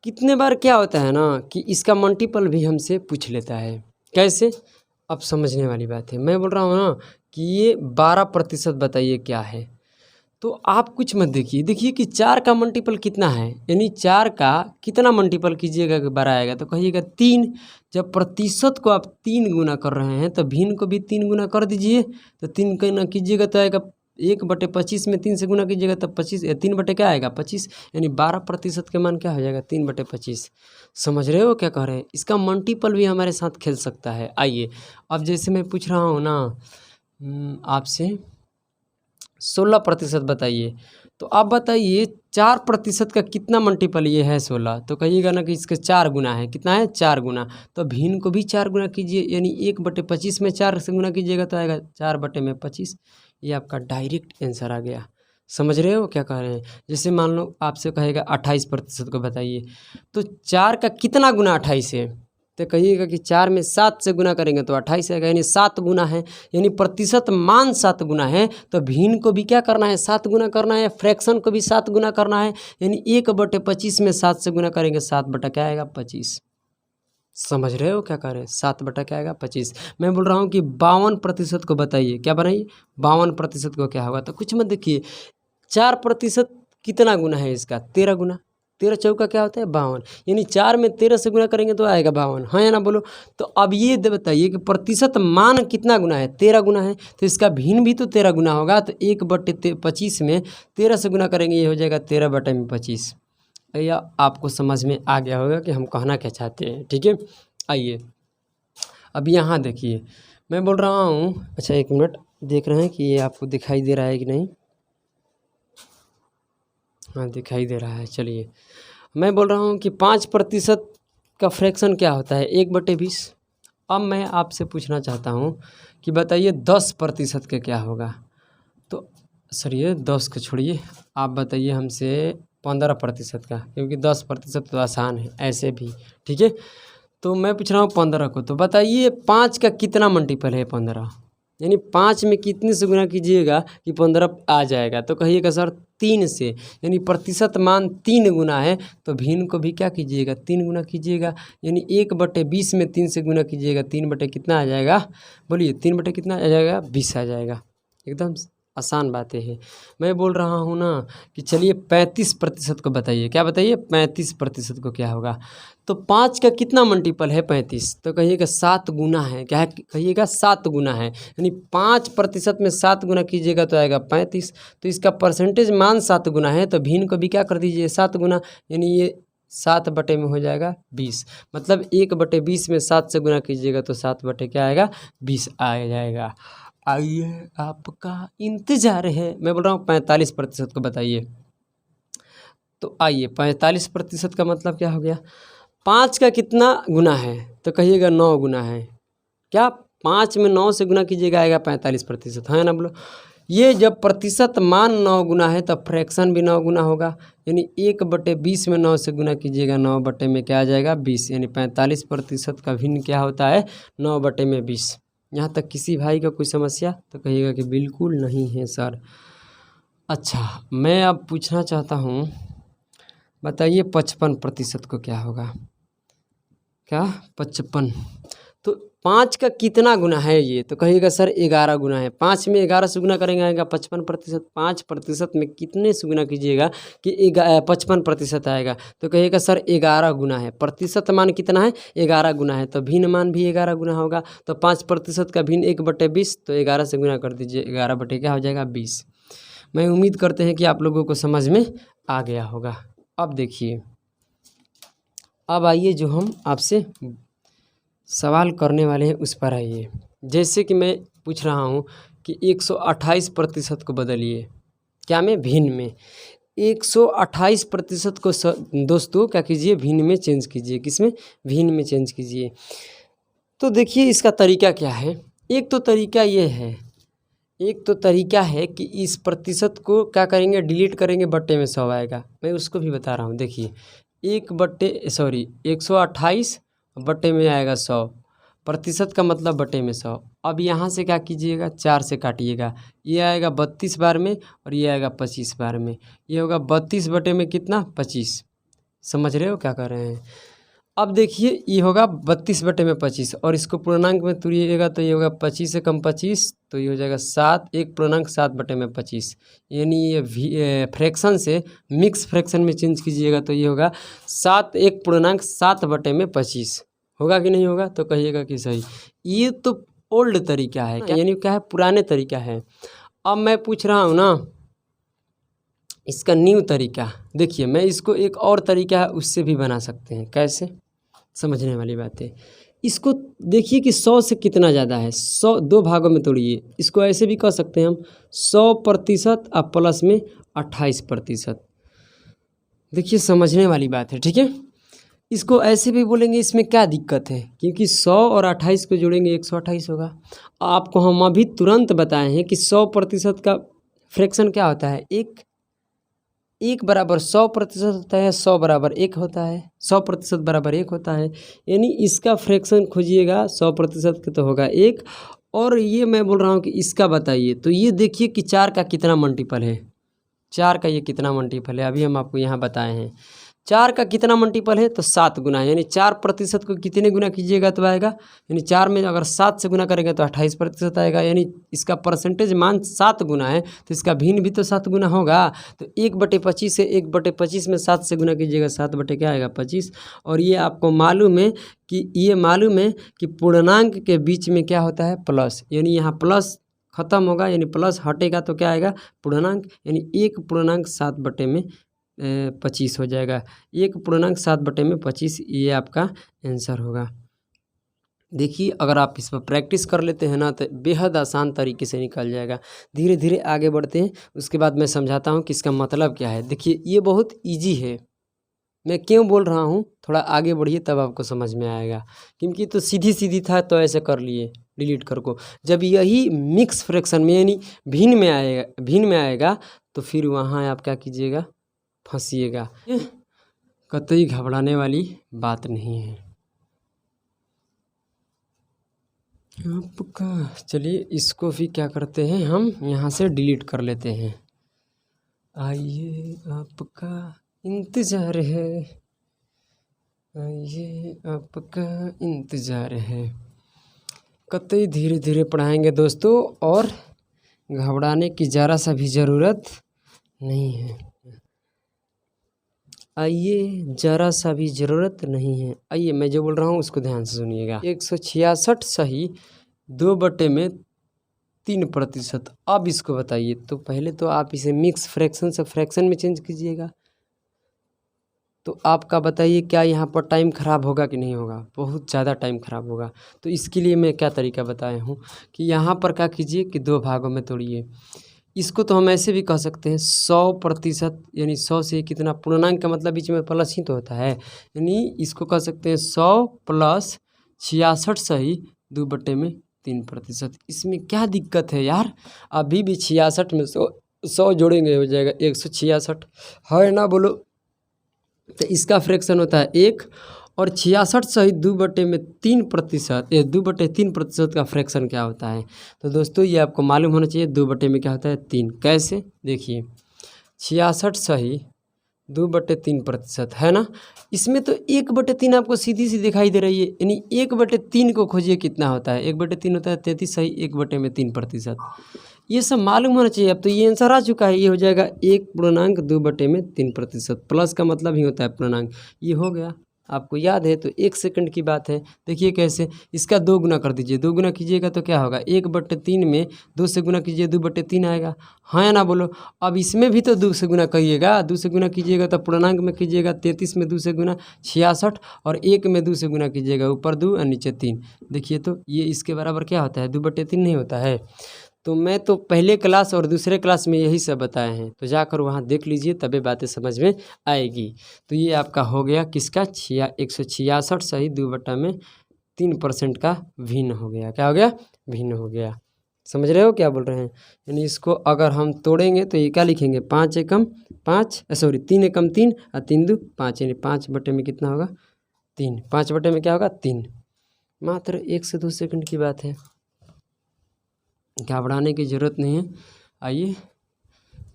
कितने बार क्या होता है ना कि इसका मल्टीपल भी हमसे पूछ लेता है, कैसे, अब समझने वाली बात है। मैं बोल रहा हूँ ना कि ये 12% बताइए क्या है, तो आप कुछ मत देखिए, देखिए कि 4 का मल्टीपल कितना है, यानी 4 का कितना मल्टीपल कीजिएगा कि 12 आएगा, तो कहिएगा 3। जब प्रतिशत को आप 3 गुना कर रहे हैं तो भिन्न को भी 3 गुना कर दीजिए, तो 3 गुना कीजिएगा तो आएगा 1/25 में 3 से गुना कीजिएगा तब 25, 3 क्या आएगा 25, यानी 12% के मान क्या हो जाएगा 3/25। समझ रहे हो क्या कह रहे हैं, इसका मल्टीपल भी हमारे साथ खेल सकता है। आइए, अब जैसे मैं पूछ रहा हूँ ना आपसे 16% बताइए, तो आप बताइए 4% का कितना मल्टीपल ये है 16, तो कहिएगा ना कि इसके 4 गुना है, कितना है 4 गुना, तो भिन्न को भी 4 गुना कीजिए, यानी 1/25 में 4 से गुना कीजिएगा तो आएगा 4/25। ये आपका डायरेक्ट आंसर आ गया। समझ रहे हो क्या कह रहे हैं। जैसे मान लो आपसे कहेगा 28% को बताइए, तो 4 का कितना गुना 28 है, तो कहिएगा कि 4 में 7 से गुना करेंगे तो 28 आएगा, यानी 7 गुना है, यानी प्रतिशत मान 7 गुना है, तो भिन्न को भी क्या करना है 7 गुना करना है, फ्रैक्शन को भी 7 गुना करना है, यानी 1/25 में 7 से गुना करेंगे 7 क्या आएगा 25। समझ रहे हो क्या कह रहे हैं, 7 क्या आएगा 25। मैं बोल रहा हूँ कि 52% को बताइए, क्या बनाइए 52% को क्या होगा, तो कुछ मत देखिए, 4% कितना गुना है इसका 13 गुना, 13 चौका क्या होता है 52, यानी 4 में 13 से गुना करेंगे तो आएगा 52, हाँ या ना बोलो। तो अब ये बताइए कि प्रतिशत मान कितना गुना है 13 गुना है, तो इसका भिन्न भी तो 13 गुना होगा, तो 1/25 में 13 से गुना करेंगे, ये हो जाएगा 13/25। या आपको समझ में आ गया होगा कि हम कहना क्या चाहते हैं, ठीक है। आइए, अब यहाँ देखिए, मैं बोल रहा हूँ, अच्छा एक मिनट, देख रहे हैं कि ये आपको दिखाई दे रहा है कि नहीं। हाँ दिखाई दे रहा है। चलिए मैं बोल रहा हूँ कि 5% का फ्रैक्शन क्या होता है, 1/20। अब मैं आपसे पूछना चाहता हूँ कि बताइए 10% का क्या होगा। तो सर ये 10 को छोड़िए, आप बताइए हमसे 15% का, क्योंकि 10% तो आसान है ऐसे भी, ठीक है। तो मैं पूछ रहा हूँ 15 को, तो बताइए 5 का कितना मल्टीपल है 15, यानी 5 में कितने से गुना कीजिएगा कि 15 आ जाएगा। तो कहिएगा सर 3 से, यानी प्रतिशत मान 3 गुना है, तो भिन्न को भी क्या कीजिएगा 3 गुना कीजिएगा, यानी 1/20 में 3 से गुना कीजिएगा, 3 बटे कितना आ जाएगा, बोलिए 3 बटे कितना आ जाएगा, 20 आ जाएगा। एकदम आसान बातें हैं। मैं बोल रहा हूँ ना कि चलिए 35% को बताइए, क्या बताइए 35% को क्या होगा। तो 5 का कितना मल्टीपल है 35, तो कहिएगा 7 गुना है, क्या है कहिएगा 7 गुना है, यानी 5% में 7 गुना कीजिएगा तो आएगा 35। तो इसका परसेंटेज मान 7 गुना है, तो भिन्न को भी क्या कर दीजिए 7 गुना, यानी ये 7 बटे में हो जाएगा 20, मतलब 1/20 में 7 से गुना कीजिएगा तो 7 बटे क्या आएगा 20 आ जाएगा। आइए आपका इंतजार है। मैं बोल रहा हूँ 45% को बताइए। तो आइए 45% का मतलब क्या हो गया, 5 का कितना गुना है, तो कहिएगा 9 गुना है। क्या 5 में 9 से गुना कीजिएगा आएगा 45%, है ना, बोलो। ये जब प्रतिशत मान 9 गुना है तब फ्रैक्शन भी 9 गुना होगा, यानी 1/20 में 9 से गुना कीजिएगा, 9 बटे में क्या आ जाएगा 20, यानी 45% का भिन्न क्या होता है 9 बटे में 20। यहाँ तक किसी भाई का कोई समस्या, तो कहिएगा कि बिल्कुल नहीं है सर। अच्छा मैं अब पूछना चाहता हूँ, बताइए 55% को क्या होगा, क्या 55। तो 5 का कितना गुना है ये, तो कहिएगा सर 11 गुना है। 5 में 11 से गुना करेंगे आएगा 55%। 5% में कितने से गुना कीजिएगा कि 55% आएगा, तो कहिएगा सर 11 गुना है। प्रतिशत मान कितना है 11 गुना है, तो भिन्न मान भी 11 गुना होगा। तो 5% का भिन्न 1/20, तो 11 से गुना कर दीजिए, 11 बटे क्या हो जाएगा 20। मैं उम्मीद करते हैं कि आप लोगों को समझ में आ गया होगा। अब देखिए, अब आइए जो हम आपसे सवाल करने वाले हैं उस पर आइए। जैसे कि मैं पूछ रहा हूँ कि 128% को बदलिए, क्या में भिन्न में। 128% को दोस्तों क्या कीजिए भिन्न में चेंज कीजिए, किसमें भिन्न में चेंज कीजिए। तो देखिए इसका तरीका क्या है। एक तो तरीका है कि इस प्रतिशत को क्या करेंगे डिलीट करेंगे, बट्टे में 100 आएगा। मैं उसको भी बता रहा हूँ। देखिए 128 बट्टे में आएगा 100, प्रतिशत का मतलब बट्टे में 100। अब यहाँ से क्या कीजिएगा 4 से काटिएगा, ये आएगा 32 बार में और ये आएगा 25 बार में। ये होगा 32 बटे में कितना 25। समझ रहे हो क्या कर रहे हैं। अब देखिए ये होगा 32 बटे में 25 और इसको पूर्णांक में तोड़िएगा तो ये होगा 25 से कम 25, तो ये हो जाएगा 7, 1 बटे में 25। यानी ये फ्रैक्शन से मिक्स फ्रैक्शन में चेंज कीजिएगा तो ये होगा 7 बटे में 25। होगा कि नहीं होगा, तो कहिएगा कि सही। ये तो ओल्ड तरीका है, यानी क्या है पुराने तरीका है। अब मैं पूछ रहा हूँ ना इसका न्यू तरीका। देखिए मैं इसको एक और तरीका है उससे भी बना सकते हैं। कैसे, समझने वाली बात है। इसको देखिए कि 100 से कितना ज़्यादा है, 100 2 भागों में तोड़िए। इसको ऐसे भी कह सकते हैं हम 100% और प्लस में 28%। देखिए समझने वाली बात है, ठीक है। इसको ऐसे भी बोलेंगे, इसमें क्या दिक्कत है, क्योंकि 100 और 28 को जोड़ेंगे 128 होगा। आपको हम अभी तुरंत बताए हैं कि 100% का फ्रैक्शन क्या होता है, 1 बराबर 100% होता है, 100 बराबर 1 होता है, 100% बराबर 1 होता है। यानी इसका फ्रैक्शन खोजिएगा 100% का तो होगा 1। और ये मैं बोल रहा हूँ कि इसका बताइए, तो ये देखिए कि 4 का कितना मल्टीपल है, 4 का ये कितना मल्टीपल है, अभी हम आपको यहाँ बताए हैं। 4 का कितना मल्टीपल है, तो 7 गुना है। यानी 4% को कितने गुना कीजिएगा तो आएगा, यानी 4 में अगर 7 से गुना करेंगे तो 28% आएगा। यानी इसका परसेंटेज मान 7 गुना है, तो इसका भिन्न भी तो 7 गुना होगा। तो 1/25 से 1/25 में 7 से गुना कीजिएगा, 7 बटे क्या आएगा 25। और ये आपको मालूम है कि पूर्णांक के बीच में क्या होता है प्लस, यानी यहाँ प्लस खत्म होगा, यानी प्लस हटेगा तो क्या आएगा पूर्णांक, यानी 1.7 बटे में 25 हो जाएगा। 1.7 बटे में 25 ये आपका आंसर होगा। देखिए अगर आप इस पर प्रैक्टिस कर लेते हैं ना तो बेहद आसान तरीके से निकल जाएगा। धीरे धीरे आगे बढ़ते हैं, उसके बाद मैं समझाता हूँ कि इसका मतलब क्या है। देखिए ये बहुत ईजी है, मैं क्यों बोल रहा हूँ, थोड़ा आगे बढ़िए तब आपको समझ में आएगा। क्योंकि तो सीधी सीधी था तो ऐसे कर लिए डिलीट कर को। जब यही मिक्स फ्रैक्शन में यानी भिन्न में आएगा तो फिर वहाँ आप क्या कीजिएगा, फंसिएगा। कतई घबराने वाली बात नहीं है आपका। चलिए इसको भी क्या करते हैं, हम यहाँ से डिलीट कर लेते हैं। आइए आपका इंतज़ार है, आइए आपका इंतज़ार है। कतई धीरे धीरे पढ़ाएंगे दोस्तों, और घबराने की ज़रा सा भी ज़रूरत नहीं है। आइए ज़रा सा भी ज़रूरत नहीं है। आइए मैं जो बोल रहा हूँ उसको ध्यान से सुनिएगा। 166 सही 2/3%। अब इसको बताइए, तो पहले तो आप इसे मिक्स फ्रैक्शन से फ्रैक्शन में चेंज कीजिएगा। तो आपका बताइए क्या यहाँ पर टाइम ख़राब होगा कि नहीं होगा? बहुत ज़्यादा टाइम ख़राब होगा। तो इसके लिए मैं क्या तरीका बताया हूँ कि यहाँ पर क्या कीजिए कि 2 भागों में तोड़िए। इसको तो हम ऐसे भी कह सकते हैं 100%, यानी 100 से कितना, पूर्णांक का मतलब बीच में प्लस ही तो होता है, यानी इसको कह सकते हैं 100 + 66 सही 2/3%। इसमें क्या दिक्कत है यार, अभी भी 66 में 100 जोड़ेंगे हो जाएगा 166, है ना, बोलो। तो इसका फ्रैक्शन होता है 1, और 66 सही 2/3%, ये 2/3% का फ्रैक्शन क्या होता है? तो दोस्तों ये आपको मालूम होना चाहिए, 2 में क्या होता है 3। कैसे? देखिए 66 सही 2/3% है ना, इसमें तो 1/3 आपको सीधी सी दिखाई दे रही है, यानी 1/3 को खोजिए कितना होता है। 1/3 होता है 33 सही 1/3%। ये सब मालूम होना चाहिए। अब तो ये आंसर आ चुका है, ये हो जाएगा 1/3%। प्लस का मतलब ही होता है पूर्णांक, ये हो गया, आपको याद है। तो 1 सेकंड की बात है। देखिए कैसे, इसका 2 गुना कर दीजिए, 2 गुना कीजिएगा तो क्या होगा, 1/3 में 2 से गुना कीजिए 2/3 आएगा, हाँ या ना बोलो। अब इसमें भी तो 2 से गुना करिएगा, 2 से गुना कीजिएगा तो पूर्णांक में कीजिएगा, 33 में 2 से गुना 66, और 1 में 2 से गुना कीजिएगा, ऊपर 2 और नीचे 3। देखिए तो ये इसके बराबर क्या होता है, 2/3 नहीं होता है। तो मैं तो पहले क्लास और दूसरे क्लास में यही सब बताए हैं, तो जाकर वहाँ देख लीजिए, तभी बातें समझ में आएगी। तो ये आपका हो गया किसका, 166 सही 2/3% का भिन्न हो गया। क्या हो गया, भिन्न हो गया। समझ रहे हो क्या बोल रहे हैं? यानी इसको अगर हम तोड़ेंगे तो ये क्या लिखेंगे, 5 एकम 5, सॉरी 3 एकम 3 और 3 दू 5, यानी 5 बटे में कितना होगा 3, 5 बटे में क्या होगा 3। मात्र 1 से 2 सेकंड की बात है, घबराने की ज़रूरत नहीं है। आइए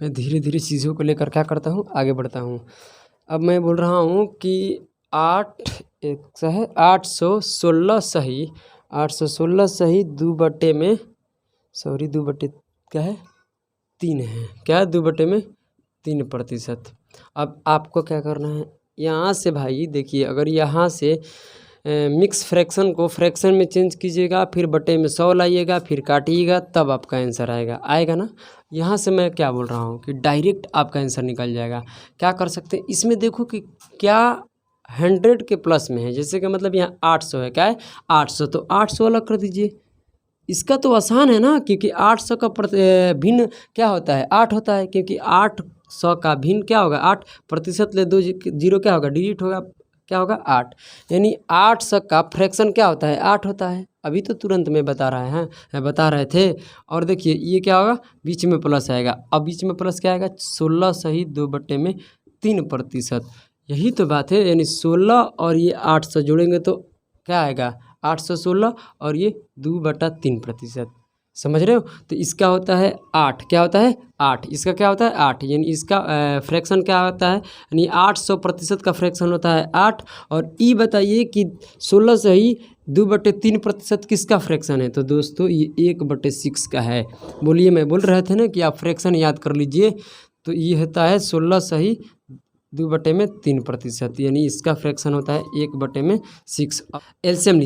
मैं धीरे धीरे चीज़ों को लेकर क्या करता हूँ, आगे बढ़ता हूँ। अब मैं बोल रहा हूँ कि 816 सही 816 सही 2/3 है, क्या है 2/3%। अब आपको क्या करना है, यहाँ से भाई देखिए, अगर यहाँ से मिक्स फ्रैक्शन को फ्रैक्शन में चेंज कीजिएगा, फिर बटे में 100 लाइएगा, फिर काटिएगा, तब आपका आंसर आएगा ना। यहाँ से मैं क्या बोल रहा हूँ कि डायरेक्ट आपका आंसर निकल जाएगा। क्या कर सकते हैं इसमें, देखो कि क्या 100 के प्लस में है, जैसे कि मतलब यहाँ 800 है, क्या है 800, तो 800 अलग कर दीजिए। इसका तो आसान है ना, क्योंकि 800 का भिन्न क्या होता है 8 होता है, क्योंकि 800 का भिन्न क्या होगा 8%, ले 2 जीरो क्या होगा डिलीट होगा, क्या होगा 8, यानी 800 का फ्रैक्शन क्या होता है 8 होता है। अभी तो तुरंत में बता रहे थे। और देखिए ये क्या होगा, बीच में प्लस आएगा। अब बीच में प्लस क्या आएगा, 16 सही 2/3%। यही तो बात है, यानी 16 और ये 800 जोड़ेंगे तो क्या आएगा 816, और ये 2/3%। समझ रहे हो? तो इसका होता है 8, क्या होता है 8, इसका क्या होता है 8, यानी इसका फ्रैक्शन क्या होता है, यानी 800% का फ्रैक्शन होता है 8। और ई बताइए कि 16 से ही 2/3% किसका फ्रैक्शन है? तो दोस्तों ये 1/6 का है। बोलिए, मैं बोल रहे थे ना कि आप फ्रैक्शन याद कर लीजिए। तो ये होता है 16 सही 2/3%, यानी इसका फ्रैक्शन होता है 1/6। एलसीएम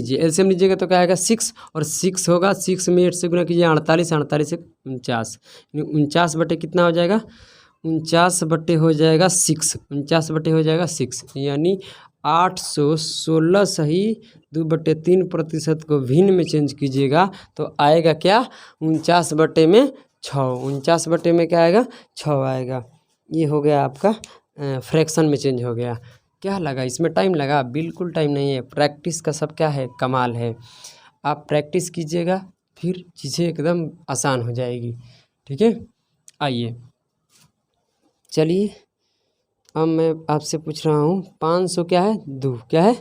लीजिएगा तो क्या आएगा 6, और 6 होगा, 6 में 8 से गुना कीजिए 48, 48 से 49, 49 बटे कितना हो जाएगा 49 बटे हो जाएगा 6, 49 बटे हो जाएगा 6, यानी 816 सही 2/3% को भिन्न में चेंज कीजिएगा तो आएगा क्या 49/6। 49 में क्या आएगा 6 आएगा। ये हो गया आपका फ्रैक्शन में चेंज हो गया। क्या लगा इसमें टाइम लगा? बिल्कुल टाइम नहीं है। प्रैक्टिस का सब क्या है कमाल है। आप प्रैक्टिस कीजिएगा फिर चीज़ें एकदम आसान हो जाएगी। ठीक है, आइए चलिए अब मैं आपसे पूछ रहा हूँ 500 क्या है दो, क्या है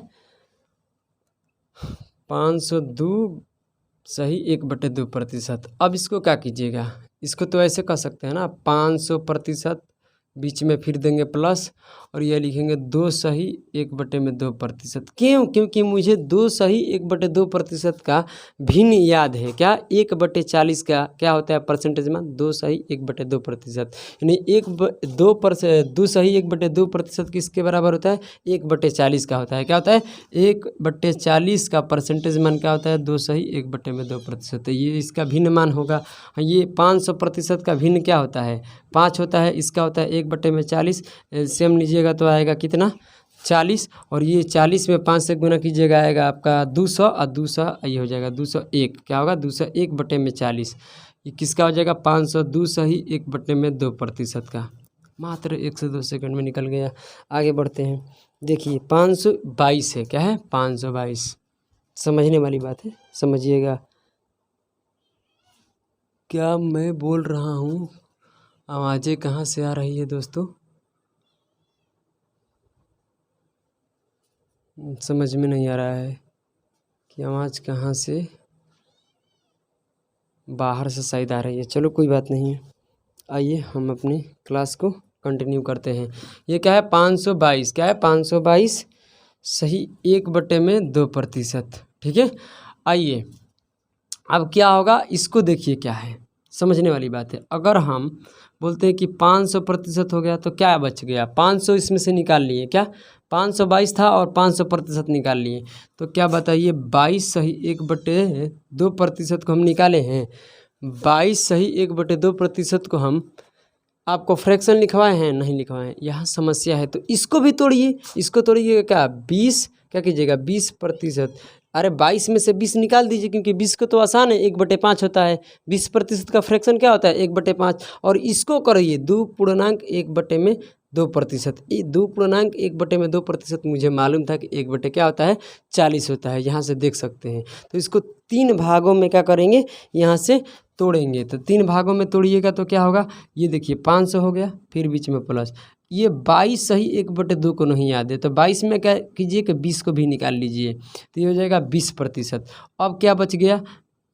502 सही 1/2%। अब इसको क्या कीजिएगा, इसको तो ऐसे कर सकते हैं ना 500% बीच में फिर देंगे प्लस और यह लिखेंगे 2 सही 1/2%। क्यों? क्योंकि मुझे 2 सही 1/2% का भिन्न याद है। क्या 1/40 का क्या होता है परसेंटेज में 2 सही 1/2%, यानी 2 सही 1/2% किसके बराबर होता है 1/40 का होता है। क्या होता है 1/40 का परसेंटेज मान क्या होता है 2 सही 1/2%। ये इसका भिन्न मान होगा। ये 500% का भिन्न क्या होता है 5 होता है, इसका होता है 1/40। सेम लीजिएगा तो आएगा कितना 40 और ये 40 में 5 से गुना कीजिएगा आएगा आपका 200 और 200 ये हो जाएगा 201। क्या होगा 201/40। ये किसका हो जाएगा 502 सही 1/2% का। मात्र 1 से 2 सेकंड में निकल गया। आगे बढ़ते हैं। देखिए 522 है। क्या है 522। समझने वाली बात है, समझिएगा। क्या मैं बोल रहा हूँ आवाज़ें कहाँ से आ रही है दोस्तों, समझ में नहीं आ रहा है कि आवाज़ कहाँ से, बाहर से शायद आ रही है। चलो कोई बात नहीं है, आइए हम अपनी क्लास को कंटिन्यू करते हैं। ये क्या है 522। क्या है 522 सही 1/2%। ठीक है, आइए अब क्या होगा इसको देखिए। क्या है समझने वाली बात है। अगर हम बोलते हैं कि 500% हो गया तो क्या बच गया 500 इसमें से निकाल लिए। क्या 522 था और 500% निकाल लिए तो क्या बताइए 22 सही 1/2% को हम निकाले हैं। 22 सही 1/2% को हम आपको फ्रैक्शन लिखवाए हैं नहीं लिखवाए हैं, यहाँ समस्या है। तो इसको भी तोड़िए, इसको तोड़िएगा क्या 20 क्या कीजिएगा 20%। अरे 22 में से 20 निकाल दीजिए क्योंकि 20 को तो आसान है 1/5 होता है। 20% का फ्रैक्शन क्या होता है 1/5 और इसको करिए 2.1/2%। ये 2.1/2% मुझे मालूम था कि 1 क्या होता है 40 होता है। यहाँ से देख सकते हैं। तो इसको 3 भागों में क्या करेंगे यहाँ से तोड़ेंगे। तो 3 भागों में तोड़िएगा तो क्या होगा ये देखिए 500 हो गया फिर बीच में प्लस। ये 22 सही 1/2 को नहीं याद है तो 22 में क्या कीजिए कि 20 को भी निकाल लीजिए तो ये हो जाएगा 20%। अब क्या बच गया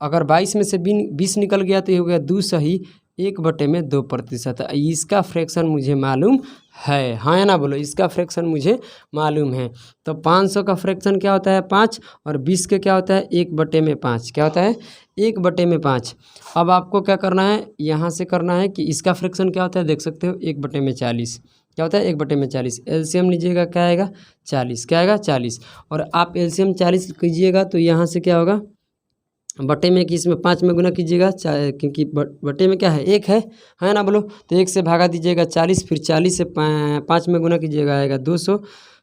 अगर 22 में से 20 निकल गया तो ये हो गया 2 सही 1/2%। इसका फ्रैक्शन मुझे मालूम है, हाँ या ना बोलो, इसका फ्रैक्शन मुझे मालूम है। तो 500 का फ्रैक्शन क्या होता है 5 और 20 के क्या होता है 1/5। क्या होता है 1/5। अब आपको क्या करना है यहाँ से करना है कि इसका फ्रैक्शन क्या होता है देख सकते हो 1/40। क्या होता है 1/40। एलसीएम लीजिएगा क्या आएगा 40। क्या आएगा 40 और आप एलसीएम 40 कीजिएगा तो यहाँ से क्या होगा बटे में कि इसमें 5 में गुना कीजिएगा क्योंकि बटे में क्या है 1 है ना बोलो। तो 1 से भागा दीजिएगा 40 फिर 40 से 5 में गुना कीजिएगा आएगा 200।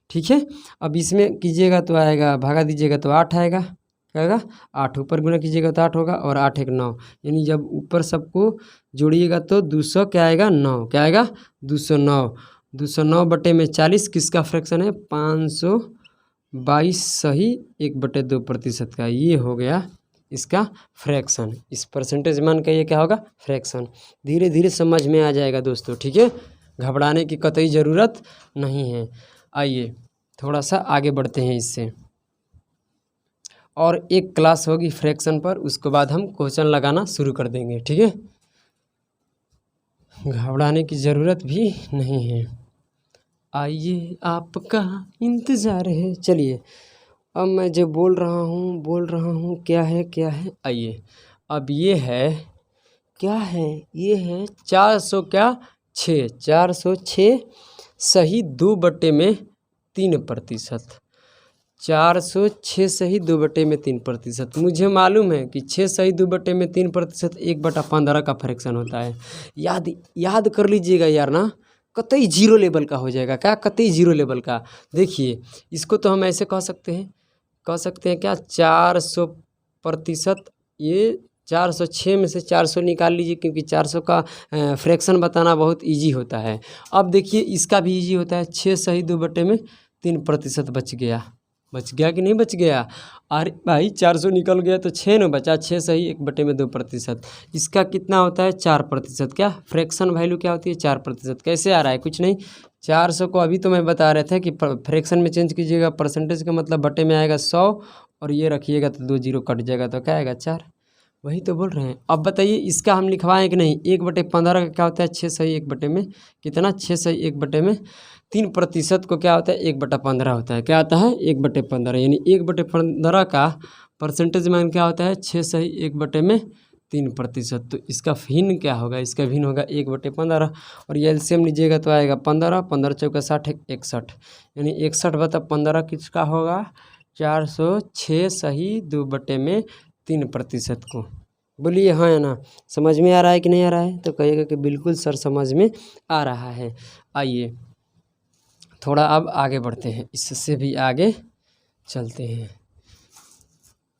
ठीक है, अब इसमें कीजिएगा तो आएगा भागा दीजिएगा तो 8 आएगा। क्या आएगा 8। ऊपर गुना कीजिएगा तो 8 होगा और 8 1 9, यानी जब ऊपर सबको जोड़िएगा तो 200 क्या आएगा 9। क्या आएगा 209। 209/40 किसका फ्रैक्शन है 522 सही 1/2% का। ये हो गया इसका फ्रैक्शन। इस परसेंटेज मान का ये क्या होगा फ्रैक्शन। धीरे धीरे समझ में आ जाएगा दोस्तों। ठीक है, घबराने की कतई ज़रूरत नहीं है। आइए थोड़ा सा आगे बढ़ते हैं इससे, और एक क्लास होगी फ्रैक्शन पर, उसके बाद हम क्वेश्चन लगाना शुरू कर देंगे। ठीक है, घबराने की ज़रूरत भी नहीं है। आइए आपका इंतज़ार है। चलिए अब मैं जो बोल रहा हूँ क्या है आइए अब ये है क्या है ये है 406 सही 2/3%। 406 सही 2/3%। मुझे मालूम है कि 6 सही 2/3% 1/15 का फ्रैक्शन होता है। याद कर लीजिएगा यार ना, कतई जीरो लेवल का हो जाएगा। क्या कतई जीरो लेवल का। देखिए इसको तो हम ऐसे कह सकते हैं कह सकते हैं क्या 400%। ये 406 में से 400 निकाल लीजिए, क्योंकि 400 का फ्रैक्शन बताना बहुत इजी होता है। अब देखिए इसका भी इजी होता है, 6 सही 2/3% बच गया कि नहीं बच गया? अरे भाई 400 निकल गया तो 6 न बचा, 6 सही 1/2%। इसका कितना होता है? 4%। क्या फ्रैक्शन वैल्यू क्या होती है? 4%। कैसे आ रहा है? कुछ नहीं, 400 को अभी तो मैं बता रहा था कि फ्रैक्शन में चेंज कीजिएगा, परसेंटेज का मतलब बटे में आएगा 100 और ये रखिएगा तो 2 जीरो कट जाएगा तो क्या आएगा? 4। वही तो बोल रहे हैं। अब बताइए इसका हम लिखवाएं कि नहीं? 1/15 का क्या होता है? 6 सही 1 में कितना? 6 सही 1 में 3% को क्या होता है? 1/15 होता है। क्या आता है? 1/15, यानी 1/15 का परसेंटेज मान क्या होता है? 6 सही 1 में 3%। तो इसका भिन्न क्या होगा? इसका भिन्न होगा 1/15 और ये एलसीएम लीजिएगा तो आएगा 15, 15 चौका 60 61, यानी 61/15 किसका होगा? 406 सही 2/3% को। बोलिए हाँ या ना? समझ में आ रहा है कि नहीं आ रहा है? तो कहिएगा कि बिल्कुल सर समझ में आ रहा है। आइए थोड़ा अब आगे बढ़ते हैं, इससे भी आगे चलते हैं।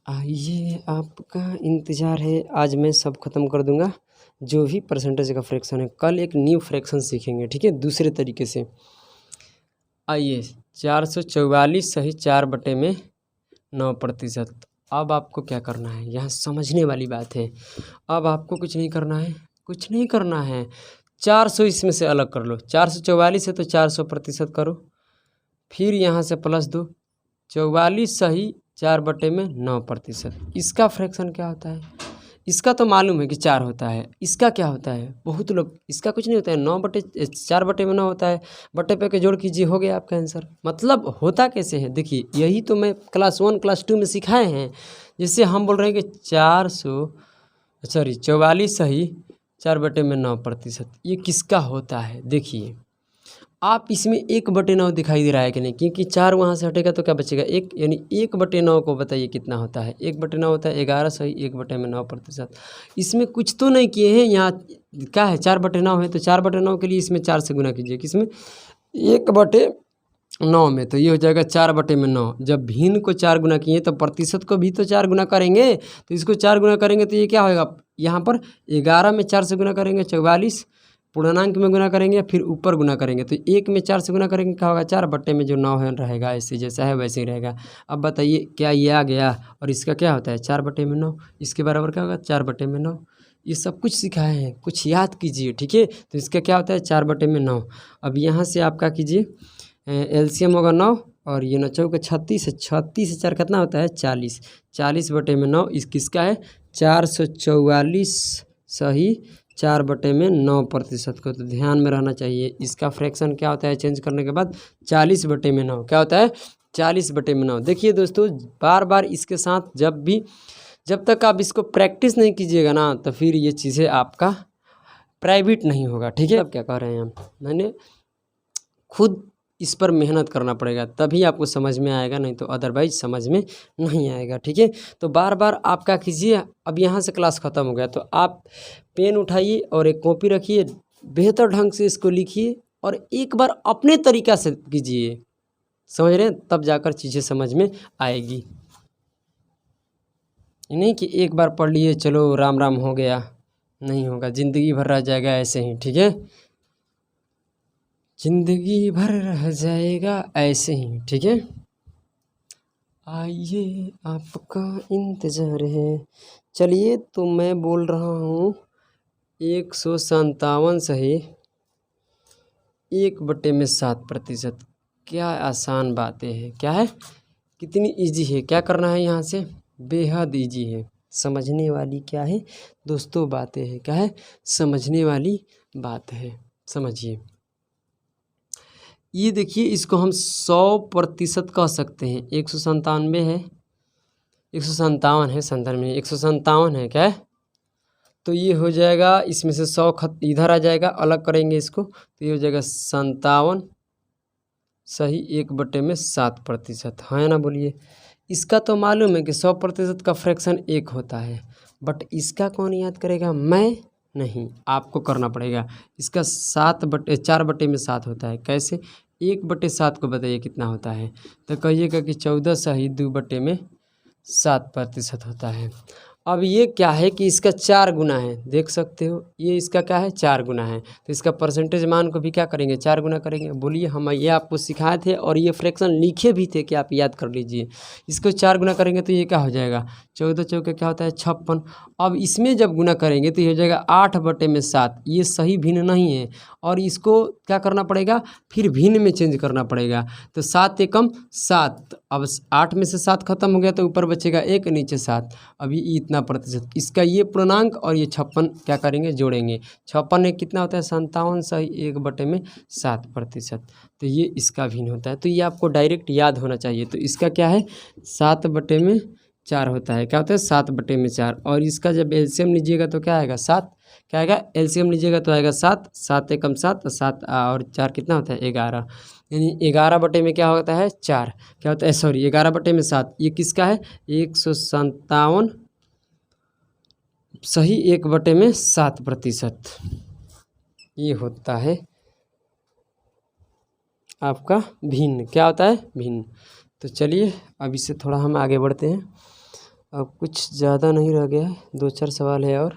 आइए आपका इंतज़ार है, आज मैं सब ख़त्म कर दूंगा जो भी परसेंटेज का फ्रैक्शन है। कल एक न्यू फ्रैक्शन सीखेंगे, ठीक है, दूसरे तरीके से। आइए 444 सही 4/9%। अब आपको क्या करना है? यहाँ समझने वाली बात है। अब आपको कुछ नहीं करना है, कुछ नहीं करना है। 400 इसमें से अलग कर लो, 444 है तो 400% करो, फिर यहाँ से प्लस दो, 44 सही 4/9%। इसका फ्रैक्शन क्या होता है? इसका तो मालूम है कि 4 होता है। इसका क्या होता है? बहुत लोग, इसका कुछ नहीं होता है, 4/9 होता है। बटे पे के जोड़ कीजिए, हो गया आपका आंसर। मतलब होता कैसे है? देखिए यही तो मैं क्लास 1 क्लास 2 में सिखाए हैं। जैसे हम बोल रहे हैं कि 44 सही 4/9%, ये किसका होता है? देखिए आप इसमें 1/9 दिखाई दे रहा है कि नहीं? क्योंकि 4 वहाँ से हटेगा तो क्या बचेगा? 1, यानी 1/9 को बताइए कितना होता है? 1/9 होता है 11 सही 1/9%। इसमें कुछ तो नहीं किए हैं। यहाँ क्या है? 4/9 है तो 4/9 के लिए इसमें 4 से गुना कीजिए, किसमें? 1/9 में, तो ये हो जाएगा 4/9। जब भिन्न को 4 गुना किए तो प्रतिशत को भी तो 4 गुना करेंगे, तो इसको 4 गुना करेंगे तो ये क्या होगा? यहाँ पर 11 में 4 से गुना करेंगे 44, पूर्णांक में गुना करेंगे, फिर ऊपर गुना करेंगे तो 1 में 4 से गुना करेंगे, क्या होगा? 4 बट्टे में जो 9 है रहेगा, ऐसे जैसा है वैसे ही रहेगा। अब बताइए क्या ये आ गया? और इसका क्या होता है? 4/9। इसके बराबर क्या होगा? 4/9। ये सब कुछ सिखाए हैं, कुछ याद कीजिए, ठीक है। तो इसका क्या होता है? 4/9। अब यहाँ से आप क्या कीजिए, एलसीएम होगा 9 और ये 9 चौके 36 है, 36 से 4 कितना होता है? 40, 40/9 इस किसका है? 444 सही 4/9% को। तो ध्यान में रहना चाहिए। इसका फ्रैक्शन क्या होता है चेंज करने के बाद? 40/9। क्या होता है? 40/9। देखिए दोस्तों, बार बार इसके साथ जब तक आप इसको प्रैक्टिस नहीं कीजिएगा ना, तो फिर ये चीज़ें आपका प्राइवेट नहीं होगा, ठीक है। अब क्या कह रहे हैं हम? मैंने खुद इस पर मेहनत करना पड़ेगा, तभी आपको समझ में आएगा, नहीं तो अदरवाइज समझ में नहीं आएगा, ठीक है। तो बार बार आप क्या कीजिए, अब यहाँ से क्लास ख़त्म हो गया तो आप पेन उठाइए और एक कॉपी रखिए, बेहतर ढंग से इसको लिखिए और एक बार अपने तरीक़ा से कीजिए, समझ रहे हैं? तब जाकर चीज़ें समझ में आएगी। नहीं कि एक बार पढ़ लिए चलो राम राम हो गया, नहीं होगा, ज़िंदगी भर रह जाएगा ऐसे ही, ठीक है। ज़िंदगी भर रह जाएगा ऐसे ही, ठीक है। आइए आपका इंतज़ार है। चलिए तो मैं बोल रहा हूँ 157 सही 1/7%। क्या आसान बातें हैं, क्या है, कितनी इजी है। क्या करना है यहाँ से? बेहद इजी है, समझने वाली क्या है दोस्तों बातें हैं, क्या है, समझने वाली बात है। समझिए, ये देखिए इसको हम 100% कह सकते हैं। 197 है, 157 है, 57 में 157 है, क्या है? तो ये हो जाएगा, इसमें से 100 इधर आ जाएगा, अलग करेंगे इसको तो ये हो जाएगा 57 सही 1/7%। हाँ ना? बोलिए। इसका तो मालूम है कि 100% का फ्रैक्शन 1 होता है, बट इसका कौन याद करेगा? मैं नहीं, आपको करना पड़ेगा। इसका 4/7 होता है। कैसे? 1/7 को बताइए कितना होता है। तो कहिएगा कि 14 सही 2/7% होता है। अब ये क्या है कि इसका 4 गुना है, देख सकते हो ये इसका क्या है 4 गुना है। तो इसका परसेंटेज मान को भी क्या करेंगे 4 गुना करेंगे। बोलिए, हम ये आपको सिखाए थे और ये फ्रैक्शन लिखे भी थे कि आप याद कर लीजिए। इसको 4 गुना करेंगे तो ये क्या हो जाएगा 14 चौके क्या होता है 56। अब इसमें जब गुना करेंगे तो ये हो जाएगा 8/7। ये सही भिन्न नहीं है और इसको क्या करना पड़ेगा फिर भिन्न में चेंज करना पड़ेगा। तो 7 एकम 7, अब 8 में से 7 खत्म हो गया तो ऊपर बचेगा 1, नीचे 7। अभी इतना प्रतिशत इसका ये पूर्णांक और ये 56 क्या करेंगे जोड़ेंगे। 56 में कितना होता है 57 सही 1/7%। तो ये इसका भिन्न होता है। तो ये आपको डायरेक्ट याद होना चाहिए। तो इसका क्या है 7/4 होता है। क्या होता है 7/4। और इसका जब एलसीएम लीजिएगा तो क्या आएगा 7। क्या आएगा एलसीएम लीजिएगा तो आएगा 7। 7 एकम 7, 7 और 4 कितना होता है 11। यानी 11 में क्या होता है 4। क्या होता है 11/7। ये किसका है 157 सही 1/7%। ये होता है आपका भिन्न। क्या होता है भिन्न। तो चलिए अब इससे थोड़ा हम आगे बढ़ते हैं। अब कुछ ज़्यादा नहीं रह गया है, 2-4 सवाल है और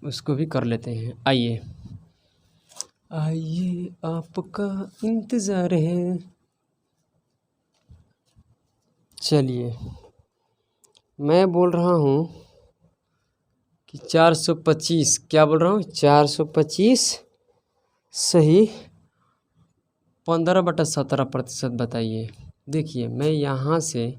उसको भी कर लेते हैं। आइए आपका इंतज़ार है। चलिए मैं बोल रहा हूँ कि 425, क्या बोल रहा हूँ 425 सही 15/17% बताइए। देखिए मैं यहाँ से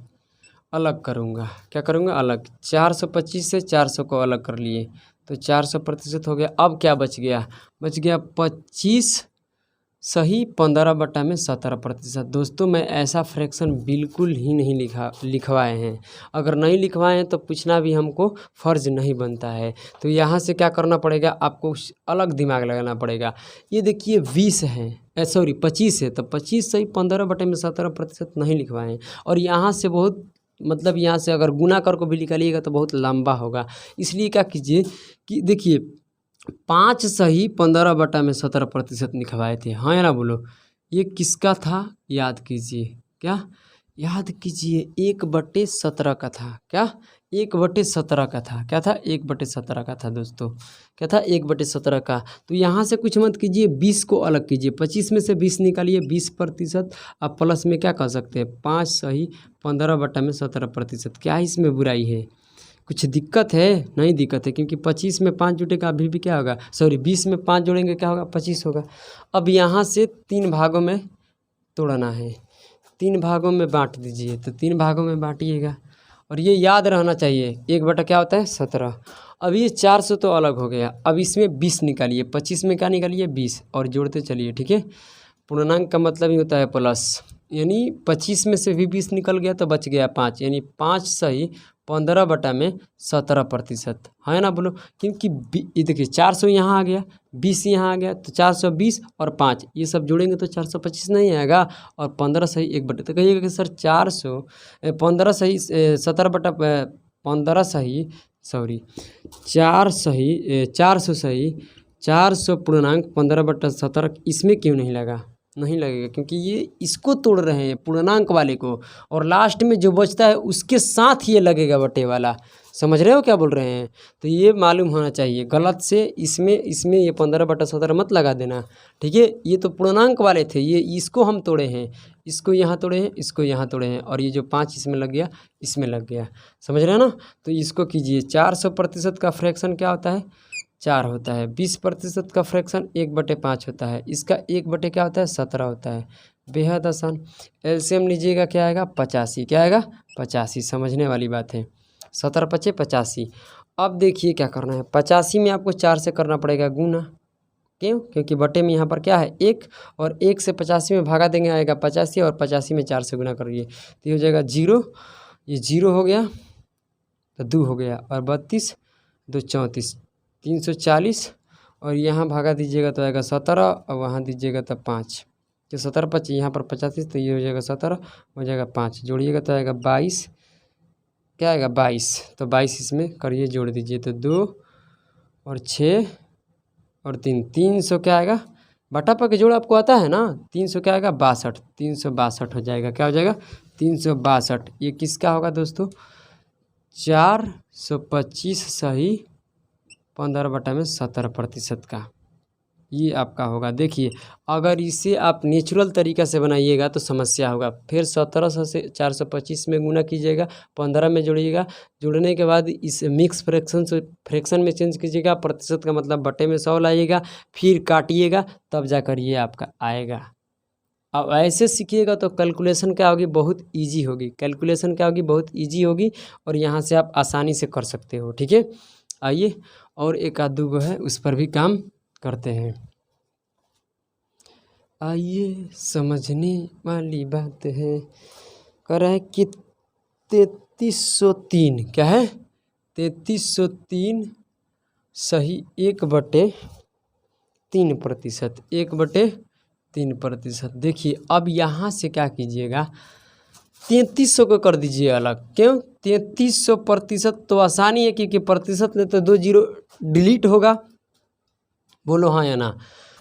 अलग करूँगा, क्या करूँगा अलग। 425 से 400 को अलग कर लिए तो 400% हो गया। अब क्या बच गया 25 सही 15/17%। दोस्तों मैं ऐसा फ्रैक्शन बिल्कुल ही नहीं लिखवाए हैं। अगर नहीं लिखवाए हैं तो पूछना भी हमको फ़र्ज़ नहीं बनता है। तो यहाँ से क्या करना पड़ेगा आपको अलग दिमाग लगाना पड़ेगा। ये देखिए 20 है सॉरी 25 है तो 25 सही 15/17% नहीं लिखवाए हैं। और यहाँ से बहुत मतलब यहाँ से अगर गुना कर को भी निकालिएगा तो बहुत लंबा होगा। इसलिए क्या कीजिए कि देखिए 5 सही 15/17% लिखवाए थे, हाँ या ना बोलो। ये किसका था याद कीजिए। क्या याद कीजिए 1/17 का था। क्या 1/17 का था। क्या था 1/17 का था दोस्तों। क्या था 1/17 का। तो यहाँ से कुछ मत कीजिए 20 को अलग कीजिए। 25 में से 20 निकालिए 20%। अब प्लस में क्या कर सकते हैं 5 सही 15/17%। क्या इसमें बुराई है कुछ दिक्कत है नहीं दिक्कत है क्योंकि 25 में 5 जुटेगा अभी भी क्या होगा सॉरी 20 में 5 जोड़ेंगे क्या होगा 25 होगा। अब यहाँ से 3 भागों में तोड़ना है, 3 भागों में बांट दीजिए। तो 3 भागों में बांटिएगा और ये याद रहना चाहिए 1/17 क्या होता है 17। अब ये 400 तो अलग हो गया। अब इसमें 20 निकालिए 25 में क्या निकालिए 20 और जोड़ते चलिए ठीक है। पूर्णांक का मतलब ही होता है प्लस, यानी 25 में से भी 20 निकल गया तो बच गया 5, यानी 5 सही 15/17% है ना बोलो। क्योंकि ये देखिए 400 यहाँ आ गया 20 यहाँ आ गया तो 420 और 5 ये सब जोड़ेंगे तो 425 नहीं आएगा और 15 सही 1/। तो कहिएगा कि सर 15 सही 17/15 सही सॉरी 400 सही 400 पूर्णांक 15/17 इसमें क्यों नहीं लगा नहीं लगेगा क्योंकि ये इसको तोड़ रहे हैं पूर्णांक वाले को और लास्ट में जो बचता है उसके साथ ये लगेगा बटे वाला। समझ रहे हो क्या बोल रहे हैं। तो ये मालूम होना चाहिए गलत से इसमें ये 15/17 मत लगा देना ठीक है। ये तो पूर्णांक वाले थे ये इसको हम तोड़े हैं, इसको यहाँ तोड़े हैं, इसको यहाँ तोड़े हैं और ये जो 5 इसमें लग गया इसमें लग गया। समझ रहे हैं ना। तो इसको कीजिए 400% का फ्रैक्शन क्या होता है 4 होता है। 20% का फ्रैक्शन 1/5 होता है। इसका 1/ क्या होता है 17 होता है। बेहद आसान। एलसीएम लीजिएगा क्या आएगा 85। क्या आएगा 85। समझने वाली बात है। 17 × 5 = 85। अब देखिए क्या करना है 85 में आपको 4 से करना पड़ेगा गुना। क्यों क्योंकि बटे में यहाँ पर क्या है 1 और 1 से 85 में भागा देंगे आएगा 85 और 85 में 4 से गुना करिए तो ये हो जाएगा 0। ये 0 हो गया तो 2 हो गया और 32 2 34 340 और यहाँ भागा दीजिएगा तो आएगा 17 और वहाँ दीजिएगा तो 5 तो 17 5 यहाँ पर 85 तो ये हो जाएगा 17 हो जाएगा 5 जोड़िएगा तो आएगा 22। क्या आएगा 22 तो 22 इसमें करिए जोड़ दीजिए तो 2 और 6 और 3 300 क्या आएगा बटा पर के जोड़ आपको आता है ना, 300 क्या आएगा 62, 362 हो जाएगा। क्या हो जाएगा 362। ये किसका होगा दोस्तों 425 सही 15/17% का, ये आपका होगा। देखिए अगर इसे आप नेचुरल तरीक़ा से बनाइएगा तो समस्या होगा। फिर 1700 से 425 में गुना कीजिएगा, 15 में जोड़िएगा, जुड़ने के बाद इस मिक्स फ्रैक्शन में चेंज कीजिएगा, प्रतिशत का मतलब बटे में 100 लाइएगा, फिर काटिएगा, तब जाकर ये आपका आएगा। अब ऐसे सीखिएगा तो कैलकुलेशन क्या होगी बहुत ईजी होगी, कैलकुलेशन क्या होगी बहुत ईजी होगी, और यहाँ से आप आसानी से कर सकते हो। ठीक है, आइए और एक आध दो है उस पर भी काम करते हैं। आइए समझने वाली बात है, कह रहा है कि 3303 क्या है 3303 सही 1/3%, 1/3%। देखिए अब यहाँ से क्या कीजिएगा 3300 को कर दीजिए अलग। क्यों 3300%? तो आसानी है क्योंकि प्रतिशत में तो 2 जीरो डिलीट होगा। बोलो हाँ या ना।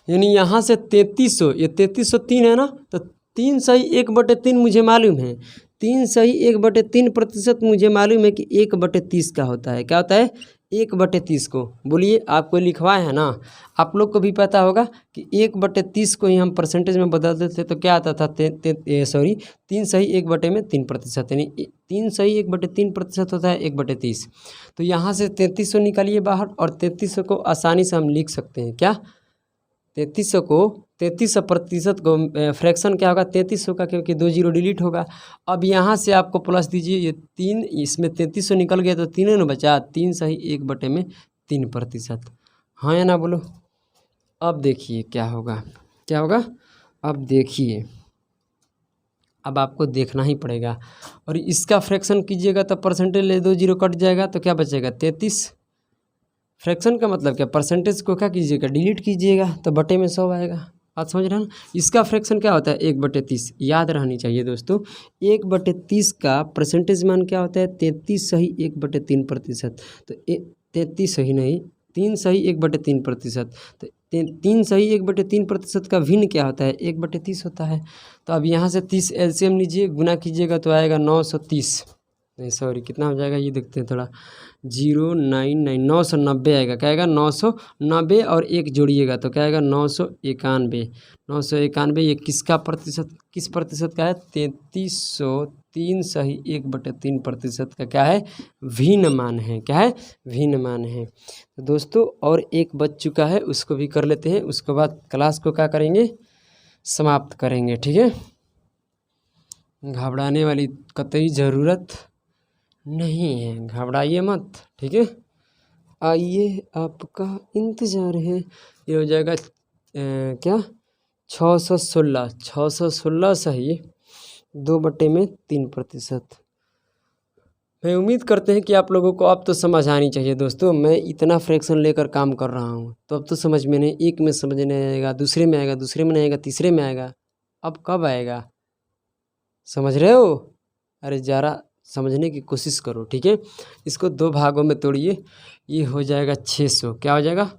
यानी यहाँ से 3300, ये 3303 है ना, तो 3 सही 1/3 मुझे मालूम है, 3 सही 1/3% मुझे मालूम है कि 1/30 का होता है। क्या होता है 1/30 को, बोलिए आपको लिखवाए है ना, आप लोग को भी पता होगा कि 1/30 को ही हम परसेंटेज में बदल देते तो क्या आता था 3 सही 1/3%, यानी 3 सही 1/3% होता है 1/30। तो यहाँ से 3300 निकालिए बाहर, और 3300 को आसानी से हम लिख सकते हैं। क्या 3300% को फ्रैक्शन क्या होगा 3300 का, क्योंकि 2 जीरो डिलीट होगा। अब यहाँ से आपको प्लस दीजिए, ये 3 इसमें 3300 निकल गया तो 3 न बचा, 3 सही 1/3%। हाँ या ना बोलो। अब देखिए क्या होगा, क्या होगा अब देखिए, अब आपको देखना ही पड़ेगा, और इसका फ्रैक्शन कीजिएगा तो परसेंटेज ले 2 जीरो कट जाएगा तो क्या बचेगा 33। फ्रैक्शन का मतलब क्या, परसेंटेज को क्या कीजिएगा डिलीट कीजिएगा तो बटे में 100 आएगा। बात समझ रहे हैं ना। इसका फ्रैक्शन क्या होता है 1/30, याद रहनी चाहिए दोस्तों। 1/30 का परसेंटेज मान क्या होता है 33 सही 1/3%। तो 33 सही नहीं, 3 सही 1/3%। तो 3 सही 1/3% का भिन्न क्या होता है 1/30 होता है। तो अब यहाँ से 30 एलसीएम लीजिए, गुना कीजिएगा तो आएगा 930, नहीं सॉरी कितना हो जाएगा ये देखते हैं थोड़ा, 099 990 आएगा। क्या आएगा 990, और 1 जोड़िएगा तो क्या आएगा 991। 991 ये किसका प्रतिशत, किस प्रतिशत का है 3303 सही 1/3% का क्या है भिन्न मान है। क्या है भिन्न मान है। तो दोस्तों और एक बच चुका है, उसको भी कर लेते हैं, उसके बाद क्लास को क्या करेंगे समाप्त करेंगे। ठीक है, घबराने वाली कतई ज़रूरत नहीं है, घबराइए मत। ठीक है, आइए आपका इंतज़ार है। ये हो जाएगा क्या 616 सही 2/3%। मैं उम्मीद करते हैं कि आप लोगों को अब तो समझ आनी चाहिए दोस्तों। मैं इतना फ्रैक्शन लेकर काम कर रहा हूँ तो अब तो समझ में नहीं, एक में समझ नहीं आएगा, दूसरे में आएगा, दूसरे में नहीं आएगा, तीसरे में आएगा, अब कब आएगा समझ रहे हो। अरे ज़रा समझने की कोशिश करो। ठीक है, इसको 2 भागों में तोड़िए, ये हो जाएगा 600। क्या हो जाएगा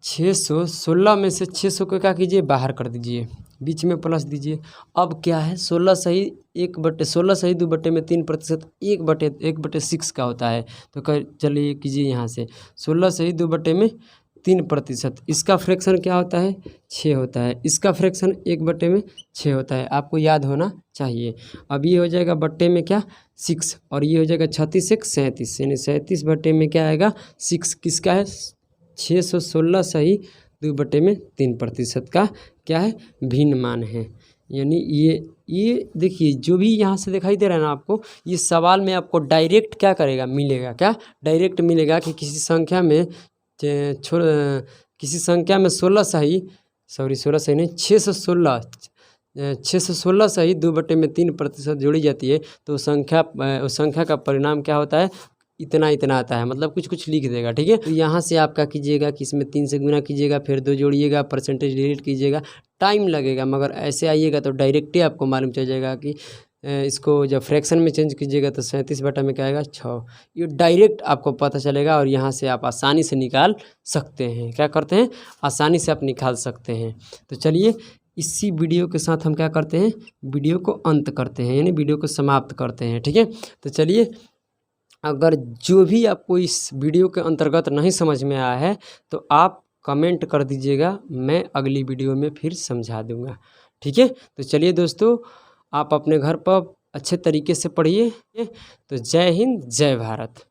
600, 16 में से 600 को क्या कीजिए बाहर कर दीजिए, बीच में प्लस दीजिए। अब क्या है 16 सही 2/3%, 1/6 का होता है। तो चलिए कीजिए यहाँ से 16 सही 2/3%। इसका फ्रैक्शन क्या होता है 6 होता है, इसका फ्रैक्शन 1/6 होता है, आपको याद होना चाहिए। अब ये हो जाएगा बट्टे में क्या 6, और ये हो जाएगा 36 से 37, यानी 37 बट्टे में क्या आएगा 6, किसका है 616 सही 2/3% का क्या है भिन्न मान है। यानी ये देखिए जो भी यहाँ से दिखाई दे रहा है ना आपको, ये सवाल में आपको डायरेक्ट क्या करेगा मिलेगा, क्या डायरेक्ट मिलेगा कि किसी संख्या में 16 सही, सॉरी 16 सही नहीं 616 सही 2/3% जोड़ी जाती है तो उस संख्या का परिणाम क्या होता है इतना इतना आता है, मतलब कुछ कुछ लिख देगा। ठीक है, तो यहाँ से आप क्या कीजिएगा कि इसमें 3 से गुना कीजिएगा, फिर 2 जोड़िएगा, परसेंटेज डिलीट कीजिएगा, टाइम लगेगा, मगर ऐसे आइएगा तो डायरेक्ट ही आपको मालूम चल जाएगा कि इसको जब फ्रैक्शन में चेंज कीजिएगा तो 37 में क्या आएगा 6। ये डायरेक्ट आपको पता चलेगा और यहाँ से आप आसानी से निकाल सकते हैं। क्या करते हैं, आसानी से आप निकाल सकते हैं। तो चलिए इसी वीडियो के साथ हम क्या करते हैं, वीडियो को अंत करते हैं, यानी वीडियो को समाप्त करते हैं। ठीक है, तो चलिए अगर जो भी आपको इस वीडियो के अंतर्गत नहीं समझ में आया है तो आप कमेंट कर दीजिएगा, मैं अगली वीडियो में फिर समझा दूंगा। ठीक है, तो चलिए दोस्तों आप अपने घर पर अच्छे तरीके से पढ़िए। तो जय हिंद, जय भारत।